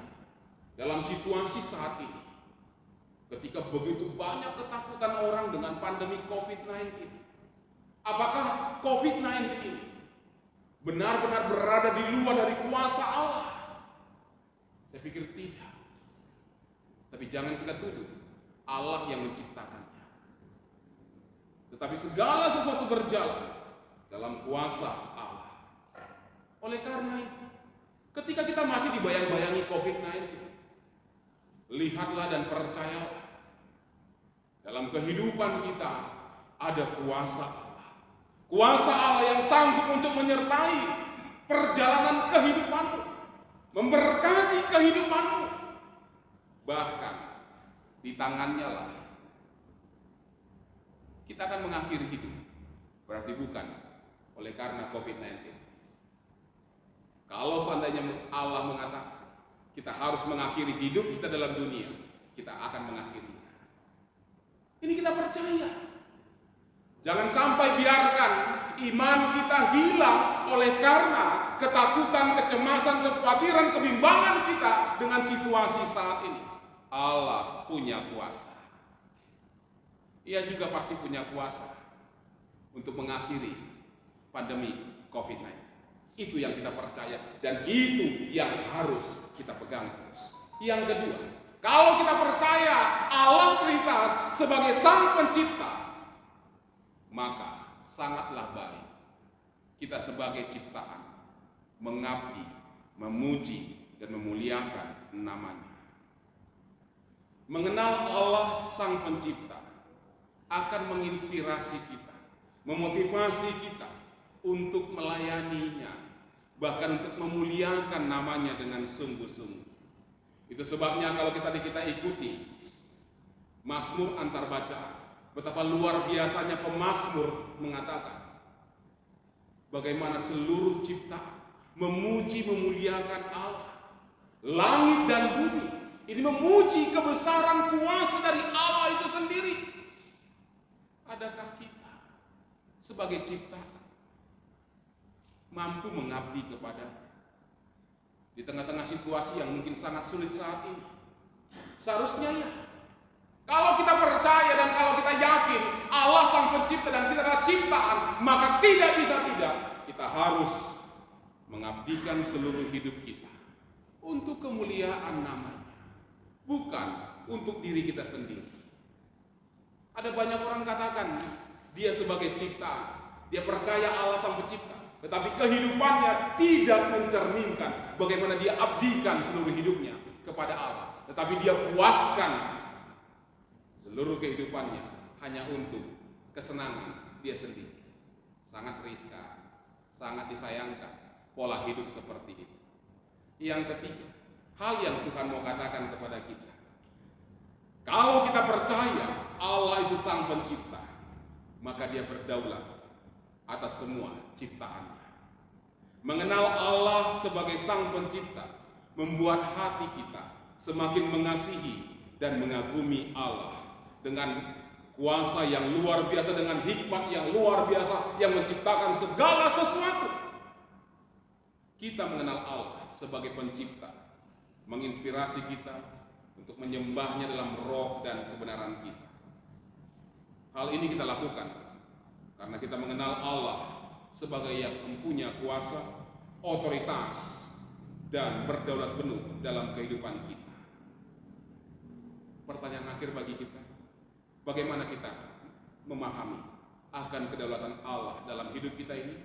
dalam situasi saat ini, ketika begitu banyak ketakutan orang dengan pandemi COVID-19, apakah COVID-19 ini benar-benar berada di luar dari kuasa Allah? Saya pikir tidak. Tapi jangan kita tuduh Allah yang menciptakannya. Tetapi segala sesuatu berjalan dalam kuasa Allah. Oleh karena itu, ketika kita masih dibayang-bayangi COVID-19, lihatlah dan percayalah, dalam kehidupan kita ada kuasa Allah. Kuasa Allah yang sanggup untuk menyertai perjalanan kehidupanmu, memberkati kehidupanmu. Bahkan di tangannya lah kita akan mengakhiri hidup. Berarti bukan oleh karena COVID-19. Kalau seandainya Allah mengatakan kita harus mengakhiri hidup kita dalam dunia, kita akan mengakhirinya. Ini kita percaya. Jangan sampai biarkan iman kita hilang oleh karena ketakutan, kecemasan, kekhawatiran, kebimbangan kita dengan situasi saat ini. Allah punya kuasa. Ia juga pasti punya kuasa untuk mengakhiri pandemi COVID-19. Itu yang kita percaya dan itu yang harus kita pegang terus. Yang kedua, kalau kita percaya Allah Trinitas sebagai Sang Pencipta, maka sangatlah baik kita sebagai ciptaan mengabdi, memuji dan memuliakan namanya. Mengenal Allah Sang Pencipta akan menginspirasi kita, memotivasi kita untuk melayaninya, bahkan untuk memuliakan namanya dengan sungguh-sungguh. Itu sebabnya kalau kita ikuti Mazmur antar bacaan, betapa luar biasanya pemazmur mengatakan bagaimana seluruh ciptaan memuji memuliakan Allah. Langit dan bumi ini memuji kebesaran kuasa dari Allah itu sendiri. Adakah kita sebagai ciptaan mampu mengabdi kepada di tengah-tengah situasi yang mungkin sangat sulit saat ini? Seharusnya ya. Kalau kita percaya dan kalau kita yakin Allah Sang Pencipta dan kita adalah ciptaan, maka tidak bisa tidak kita harus mengabdikan seluruh hidup kita untuk kemuliaan namanya, bukan untuk diri kita sendiri. Ada banyak orang katakan dia sebagai ciptaan, dia percaya Allah Sang Pencipta, tetapi kehidupannya tidak mencerminkan bagaimana dia abdikan seluruh hidupnya kepada Allah. Tetapi dia puaskan seluruh kehidupannya hanya untuk kesenangan dia sendiri. Sangat riskan, sangat disayangkan pola hidup seperti itu. Yang ketiga, hal yang Tuhan mau katakan kepada kita. Kalau kita percaya Allah itu Sang Pencipta, maka dia berdaulat atas semua ciptaannya. Mengenal Allah sebagai Sang Pencipta membuat hati kita semakin mengasihi dan mengagumi Allah dengan kuasa yang luar biasa, dengan hikmat yang luar biasa yang menciptakan segala sesuatu. Kita mengenal Allah sebagai Pencipta menginspirasi kita untuk menyembahnya dalam roh dan kebenaran kita. Hal ini kita lakukan karena kita mengenal Allah sebagai yang mempunyai kuasa, otoritas, dan berdaulat penuh dalam kehidupan kita. Pertanyaan akhir bagi kita, bagaimana kita memahami akan kedaulatan Allah dalam hidup kita ini?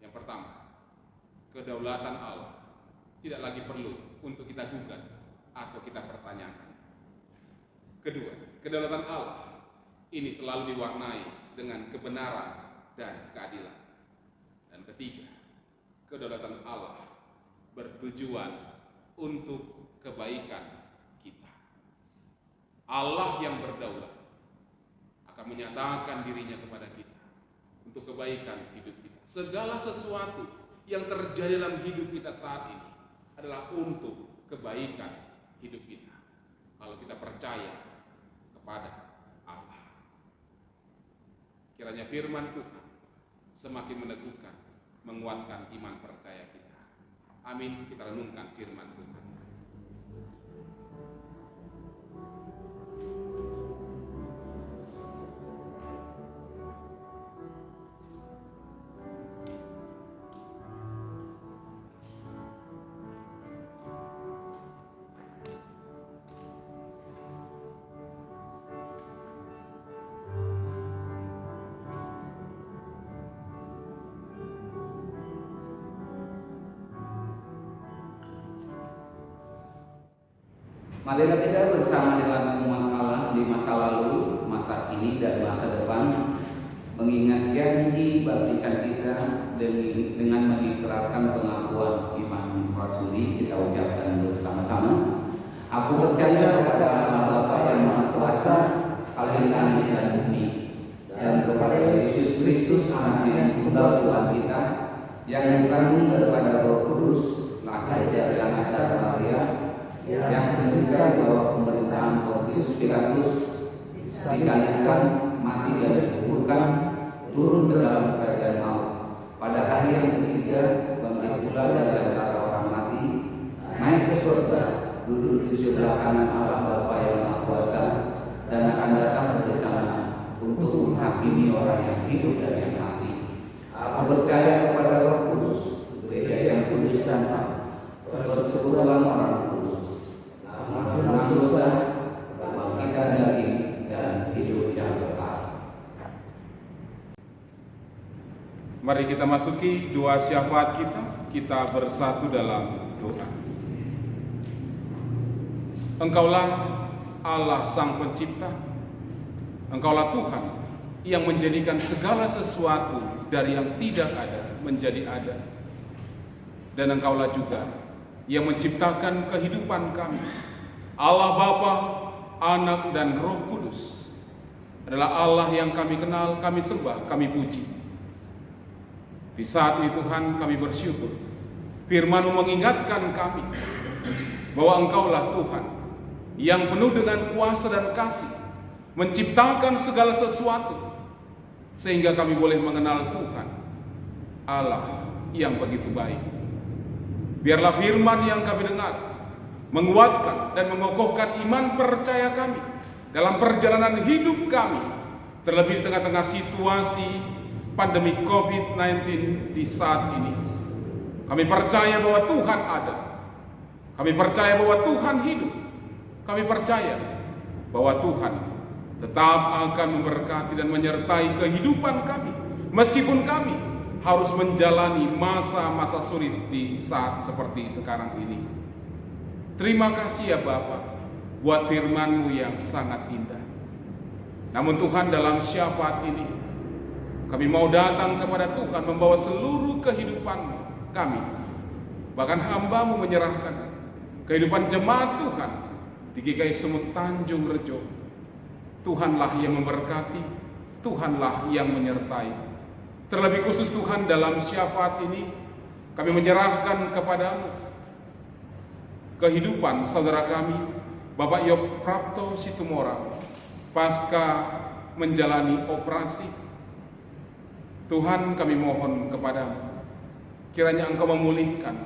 Yang pertama, kedaulatan Allah tidak lagi perlu untuk kita gugat atau kita pertanyakan. Kedua, kedaulatan Allah ini selalu diwarnai dengan kebenaran dan keadilan. Dan ketiga, kedaulatan Allah bertujuan untuk kebaikan kita. Allah yang berdaulat akan menyatakan dirinya kepada kita untuk kebaikan hidup kita. Segala sesuatu yang terjadi dalam hidup kita saat ini adalah untuk kebaikan hidup kita kalau kita percaya kepada Allah. Kiranya firman Tuhan semakin meneguhkan, menguatkan iman percaya kita. Amin. Kita renungkan firman Tuhan. Marilah kita bersama dalam umat Allah di masa lalu, masa kini, dan masa depan mengingat janji baptisan kita dengan mengikrarkan pengakuan iman rasuli. Kita ucapkan bersama-sama. Aku percaya kepada Allah Bapa yang Maha Kuasa, Khalik langit dan bumi, dan kepada Yesus Kristus Anak yang tunggal Tuhan kita, yang dikandung daripada Roh Kudus, lahir dari anak darah Maria, yang menderita di bawah pemerintahan Pontius Pilatus, disalibkan, mati dan dikuburkan, turun ke dalam kerajaan maut, pada hari yang ketiga bangkit pula dari antara orang mati, naik ke surga, duduk di sebelah kanan Allah Bapa yang Maha Kuasa, dan akan datang bersama untuk menghakimi orang yang hidup dan yang mati. Aku percaya kepada Roh Kudus, gereja yang kudus dan hak, persekutuan orang kudus, pengampunan dosa, kebangkitan daging, dan hidup yang kekal. Mari kita masuki doa syafaat kita bersatu dalam doa. Engkaulah Allah Sang Pencipta, Engkaulah Tuhan yang menjadikan segala sesuatu dari yang tidak ada menjadi ada. Dan Engkaulah juga yang menciptakan kehidupan kami. Allah Bapa, Anak, dan Roh Kudus adalah Allah yang kami kenal, kami sembah, kami puji. Di saat ini Tuhan, kami bersyukur firman-Mu mengingatkan kami bahwa Engkaulah Tuhan yang penuh dengan kuasa dan kasih, menciptakan segala sesuatu sehingga kami boleh mengenal Tuhan Allah yang begitu baik. Biarlah firman yang kami dengar menguatkan dan mengokohkan iman percaya kami dalam perjalanan hidup kami, terlebih di tengah-tengah situasi pandemi COVID-19 di saat ini. Kami percaya bahwa Tuhan ada. Kami percaya bahwa Tuhan hidup. Kami percaya bahwa Tuhan tetap akan memberkati dan menyertai kehidupan kami, meskipun kami harus menjalani masa-masa sulit di saat seperti sekarang ini. Terima kasih ya Bapa buat firman-Mu yang sangat indah. Namun Tuhan, dalam syafaat ini kami mau datang kepada Tuhan membawa seluruh kehidupan kami. Bahkan hamba-Mu menyerahkan kehidupan jemaat Tuhan di GKI Semut Tanjung Rejo. Tuhanlah yang memberkati, Tuhanlah yang menyertai. Terlebih khusus Tuhan dalam syafaat ini, kami menyerahkan kepadamu kehidupan saudara kami, Bapak Yoprapto Situmorang, pasca menjalani operasi. Tuhan, kami mohon kepadamu, kiranya Engkau memulihkan,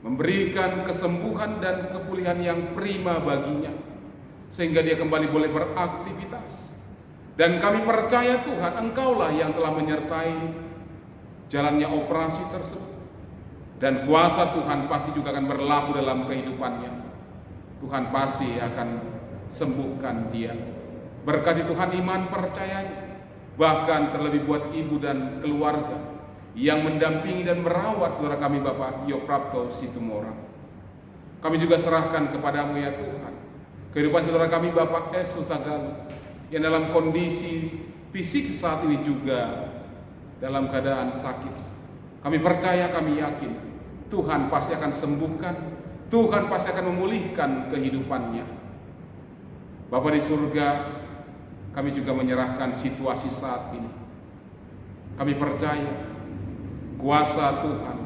memberikan kesembuhan dan kepulihan yang prima baginya, sehingga dia kembali boleh beraktivitas. Dan kami percaya Tuhan, Engkaulah yang telah menyertai jalannya operasi tersebut. Dan kuasa Tuhan pasti juga akan berlaku dalam kehidupannya. Tuhan pasti akan sembuhkan dia. Berkati Tuhan iman percayanya, bahkan terlebih buat ibu dan keluarga yang mendampingi dan merawat saudara kami Bapak Yoprapto Situmorang. Kami juga serahkan kepadamu ya Tuhan kehidupan saudara kami Bapak S. Sutagalu yang dalam kondisi fisik saat ini juga dalam keadaan sakit. Kami percaya, kami yakin Tuhan pasti akan sembuhkan, Tuhan pasti akan memulihkan kehidupannya. Bapa di surga, kami juga menyerahkan situasi saat ini. Kami percaya kuasa Tuhan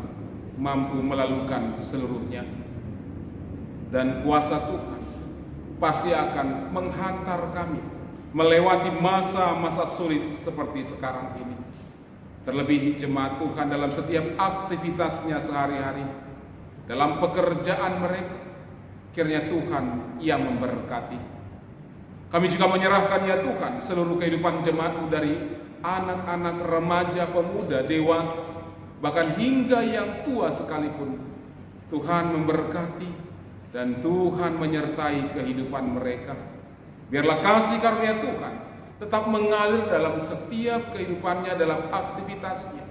mampu melalukan seluruhnya, dan kuasa Tuhan pasti akan menghantar kami melewati masa-masa sulit seperti sekarang ini. Terlebih jemaat Tuhan dalam setiap aktivitasnya sehari-hari, dalam pekerjaan mereka, kiranya Tuhan yang memberkati. Kami juga menyerahkan ya Tuhan seluruh kehidupan jemaat-Mu dari anak-anak, remaja, pemuda, dewasa, bahkan hingga yang tua sekalipun. Tuhan memberkati dan Tuhan menyertai kehidupan mereka. Biarlah kasih karunia Tuhan tetap mengalir dalam setiap kehidupannya, dalam aktivitasnya.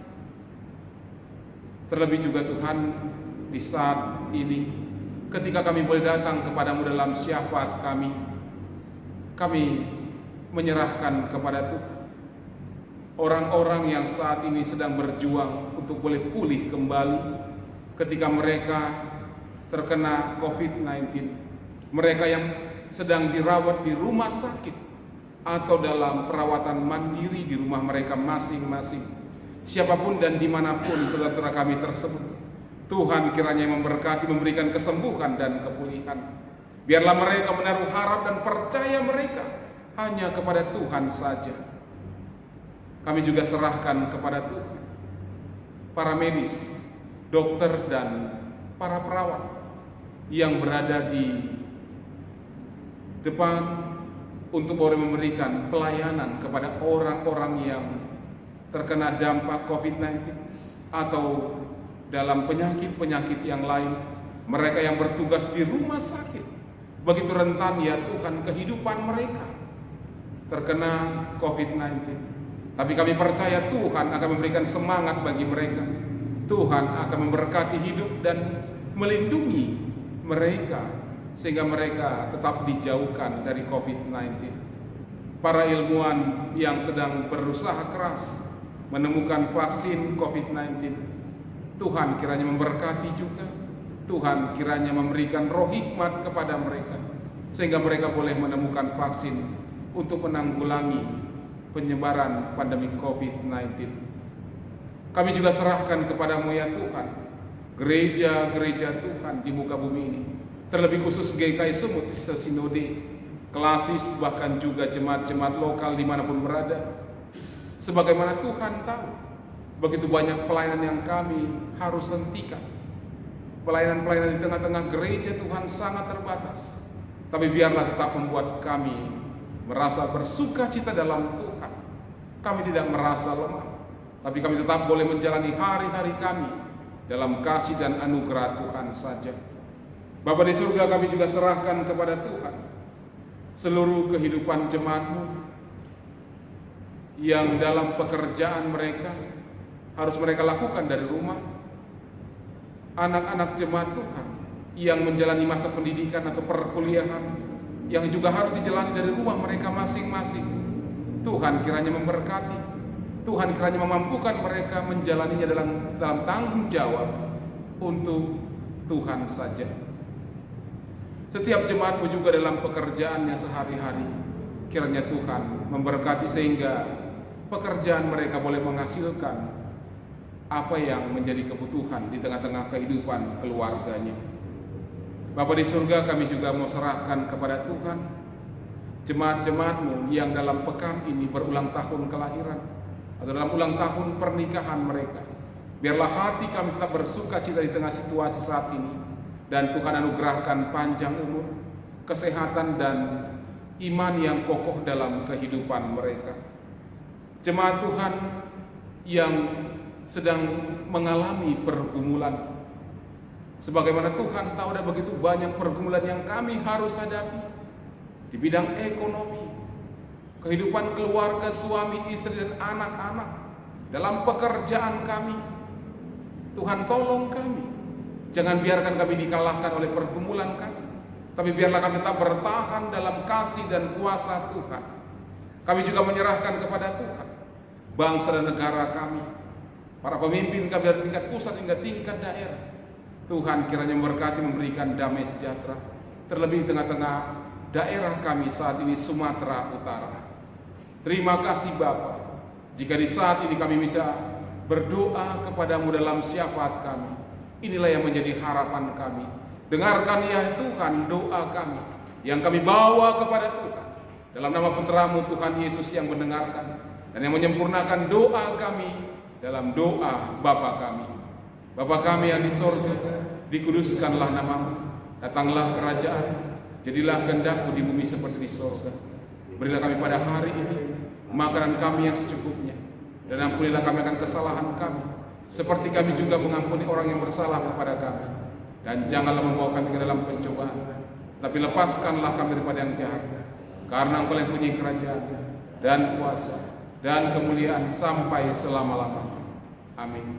Terlebih juga Tuhan, di saat ini ketika kami boleh datang kepadamu dalam syafaat kami menyerahkan kepada Tuhan orang-orang yang saat ini sedang berjuang untuk boleh pulih kembali ketika mereka terkena COVID-19, mereka yang sedang dirawat di rumah sakit atau dalam perawatan mandiri di rumah mereka masing-masing, siapapun dan dimanapun saudara-saudara kami tersebut. Tuhan kiranya memberkati, memberikan kesembuhan dan kepulihan. Biarlah mereka menaruh harap dan percaya mereka hanya kepada Tuhan saja. Kami juga serahkan kepada Tuhan para medis, dokter dan para perawat yang berada di depan untuk boleh memberikan pelayanan kepada orang-orang yang terkena dampak COVID-19 atau dalam penyakit-penyakit yang lain. Mereka yang bertugas di rumah sakit, begitu rentan ya Tuhan kehidupan mereka terkena COVID-19. Tapi kami percaya Tuhan akan memberikan semangat bagi mereka. Tuhan akan memberkati hidup dan melindungi mereka sehingga mereka tetap dijauhkan dari COVID-19. Para ilmuwan yang sedang berusaha keras menemukan vaksin COVID-19, Tuhan kiranya memberkati juga. Tuhan kiranya memberikan roh hikmat kepada mereka sehingga mereka boleh menemukan vaksin untuk menanggulangi penyebaran pandemi COVID-19. Kami juga serahkan kepadamu ya Tuhan gereja-gereja Tuhan di muka bumi ini, terlebih khusus GKI Sumut Sinode, Klasis, bahkan juga jemaat-jemaat lokal dimanapun berada. Sebagaimana Tuhan tahu, begitu banyak pelayanan yang kami harus hentikan. Pelayanan-pelayanan di tengah-tengah gereja Tuhan sangat terbatas. Tapi biarlah tetap membuat kami merasa bersuka cita dalam Tuhan. Kami tidak merasa lemah, tapi kami tetap boleh menjalani hari-hari kami dalam kasih dan anugerah Tuhan saja. Bapa di surga, kami juga serahkan kepada Tuhan seluruh kehidupan jemaat-Mu yang dalam pekerjaan mereka harus mereka lakukan dari rumah. Anak-anak jemaat Tuhan yang menjalani masa pendidikan atau perkuliahan yang juga harus dijalani dari rumah mereka masing-masing. Tuhan kiranya memberkati, Tuhan kiranya memampukan mereka menjalaninya dalam tanggung jawab untuk Tuhan saja. Setiap jemaat-Mu juga dalam pekerjaannya sehari-hari, kiranya Tuhan memberkati sehingga pekerjaan mereka boleh menghasilkan apa yang menjadi kebutuhan di tengah-tengah kehidupan keluarganya. Bapa di surga, kami juga mau serahkan kepada Tuhan jemaat-jemaat-Mu yang dalam pekan ini berulang tahun kelahiran atau dalam ulang tahun pernikahan mereka. Biarlah hati kami tetap bersuka cita di tengah situasi saat ini, dan Tuhan anugerahkan panjang umur, kesehatan, dan iman yang kokoh dalam kehidupan mereka. Jemaat Tuhan yang sedang mengalami pergumulan, sebagaimana Tuhan tahu ada begitu banyak pergumulan yang kami harus hadapi di bidang ekonomi, kehidupan keluarga, suami, istri, dan anak-anak, dalam pekerjaan kami. Tuhan, tolong kami, jangan biarkan kami dikalahkan oleh pergumulan kami, tapi biarlah kami tetap bertahan dalam kasih dan kuasa Tuhan. Kami juga menyerahkan kepada Tuhan bangsa dan negara kami, para pemimpin kami dari tingkat pusat hingga tingkat daerah. Tuhan, kiranya memberkati, memberikan damai sejahtera, terlebih di tengah-tengah daerah kami saat ini, Sumatera Utara. Terima kasih Bapa, jika di saat ini kami bisa berdoa kepadamu dalam syafaat kami. Inilah yang menjadi harapan kami. Dengarkan ya Tuhan doa kami yang kami bawa kepada Tuhan. Dalam nama Putra-Mu Tuhan Yesus yang mendengarkan dan yang menyempurnakan doa kami dalam doa Bapa kami. Bapa kami yang di sorga, dikuduskanlah nama-Mu. Datanglah kerajaan, jadilah kehendak-Mu di bumi seperti di sorga. Berilah kami pada hari ini makanan kami yang secukupnya, dan ampunilah kami akan kesalahan kami, seperti kami juga mengampuni orang yang bersalah kepada kami. Dan janganlah membawa kami ke dalam pencobaan, tapi lepaskanlah kami daripada yang jahat. Karena Engkau yang punya kerajaan dan kuasa dan kemuliaan sampai selama-lamanya. Amin.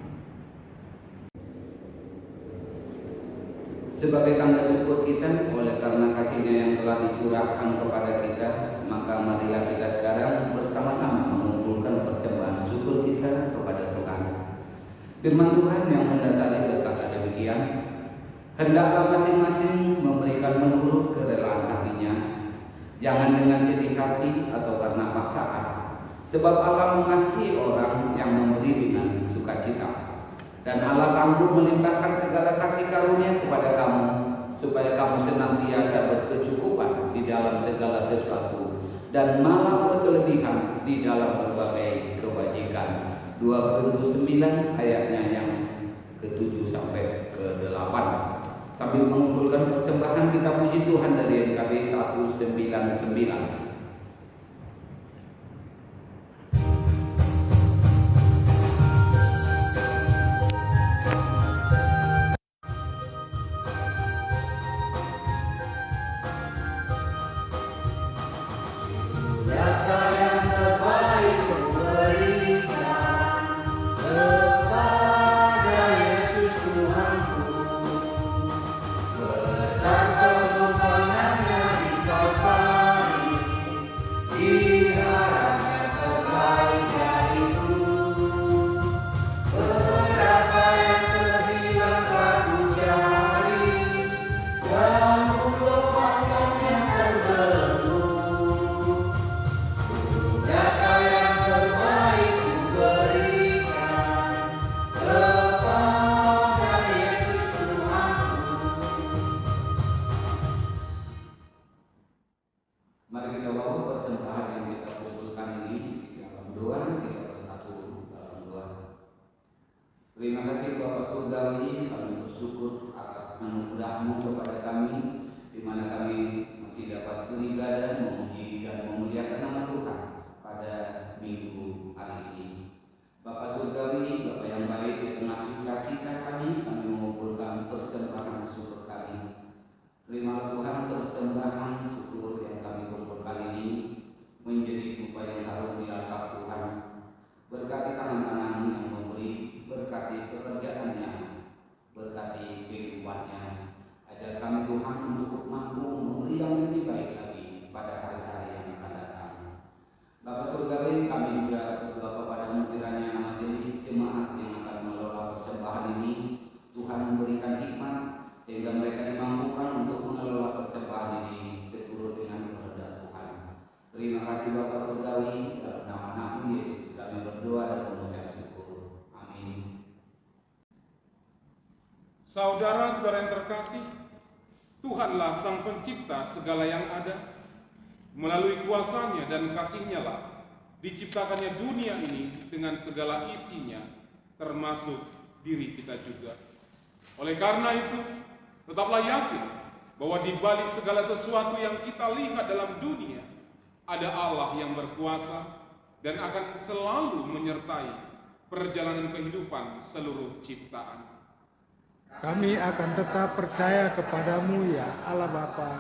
Sebagai tanda syukur kita oleh karena kasih-Nya yang telah dicurahkan kepada kita, maka marilah kita sekarang bersama-sama mengumpulkan persembahan syukur kita kepada Tuhan. Firman Tuhan yang mendasari berkata demikian, hendaklah masing-masing memberikan menurut kerelaan hatinya, jangan dengan sedih hati atau karena paksaan, sebab Allah mengasihi orang yang memberi dengan sukacita. Dan Allah sanggup melimpahkan segala kasih karunia kepada kamu, supaya kamu senantiasa berkecukupan di dalam segala sesuatu, dan malah berkelebihan di dalam berbagai kebajikan. 2 Korintus 9 ayatnya yang ke-7 sampai ke-8. Sambil mengumpulkan persembahan, kita puji Tuhan dari NKB 199. Terima kasih Bapak Surgawi, kami bersyukur atas anugerah-Mu kepada kami, di mana kami masih dapat beribadah, memuji dan memuliakan nama Tuhan pada minggu hari ini. Bapak Surgawi, Bapak yang baik, di tengah sukacita kami mengumpulkan persembahan syukur kami. Terimalah Tuhan persembahan syukur yang kami kumpulkan ini menjadi dupa yang harum di hadapan Tuhan. Berkati tangan-tangan yang memberi, berkati pekerjaannya, berkati kehidupannya, ajar kami Tuhan untuk mampu memberi yang lebih baik lagi pada hari-hari yang akan datang. Bapak Surgawi, kami juga berdoa kepada kiranya majelis jemaat yang akan mengelola persembahan ini Saudara-saudara yang terkasih, Tuhanlah Sang Pencipta segala yang ada. Melalui kuasa-Nya dan kasih-Nya lah diciptakannya dunia ini dengan segala isinya, termasuk diri kita juga. Oleh karena itu, tetaplah yakin bahwa di balik segala sesuatu yang kita lihat dalam dunia, ada Allah yang berkuasa dan akan selalu menyertai perjalanan kehidupan seluruh ciptaan. Kami akan tetap percaya kepadamu ya Allah Bapa,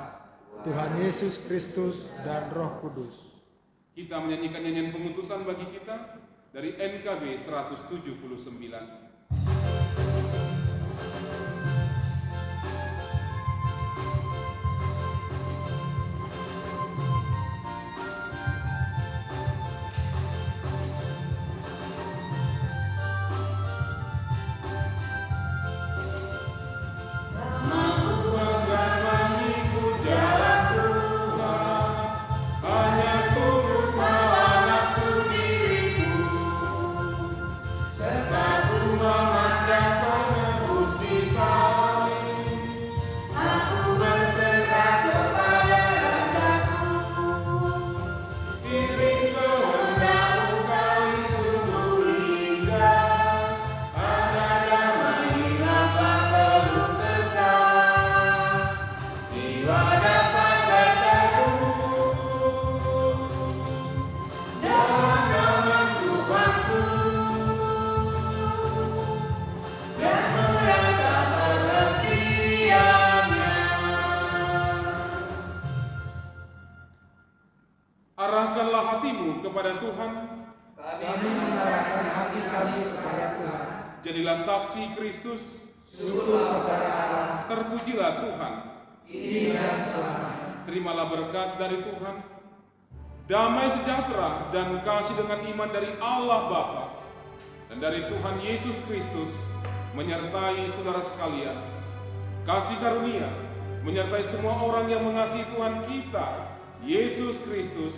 Tuhan Yesus Kristus dan Roh Kudus. Kita menyanyikan nyanyian pengutusan bagi kita dari NKB 179. Arahkanlah hatimu kepada Tuhan. Kami mengarahkan hati kami kepada Tuhan. Jadilah saksi Kristus. Syukur kepada Allah, Terpujilah Tuhan. kini dan selamanya. Terimalah berkat dari Tuhan. Damai sejahtera dan kasih dengan iman dari Allah Bapa dan dari Tuhan Yesus Kristus menyertai saudara sekalian. Kasih karunia menyertai semua orang yang mengasihi Tuhan kita, Yesus Kristus,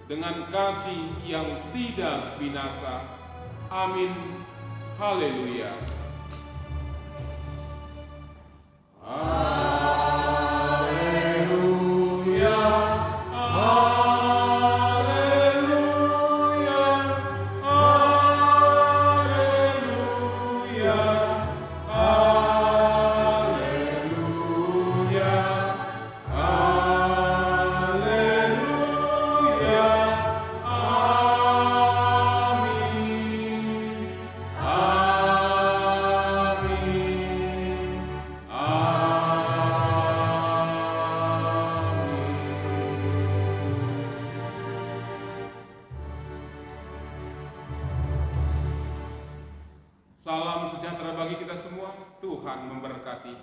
dengan kasih yang tidak binasa. Amin. Haleluya. Haleluya. Haleluya. Haleluya. Haleluya. Haleluya. Amin. Amin. Salam sejahtera bagi kita semua. Tuhan memberkati.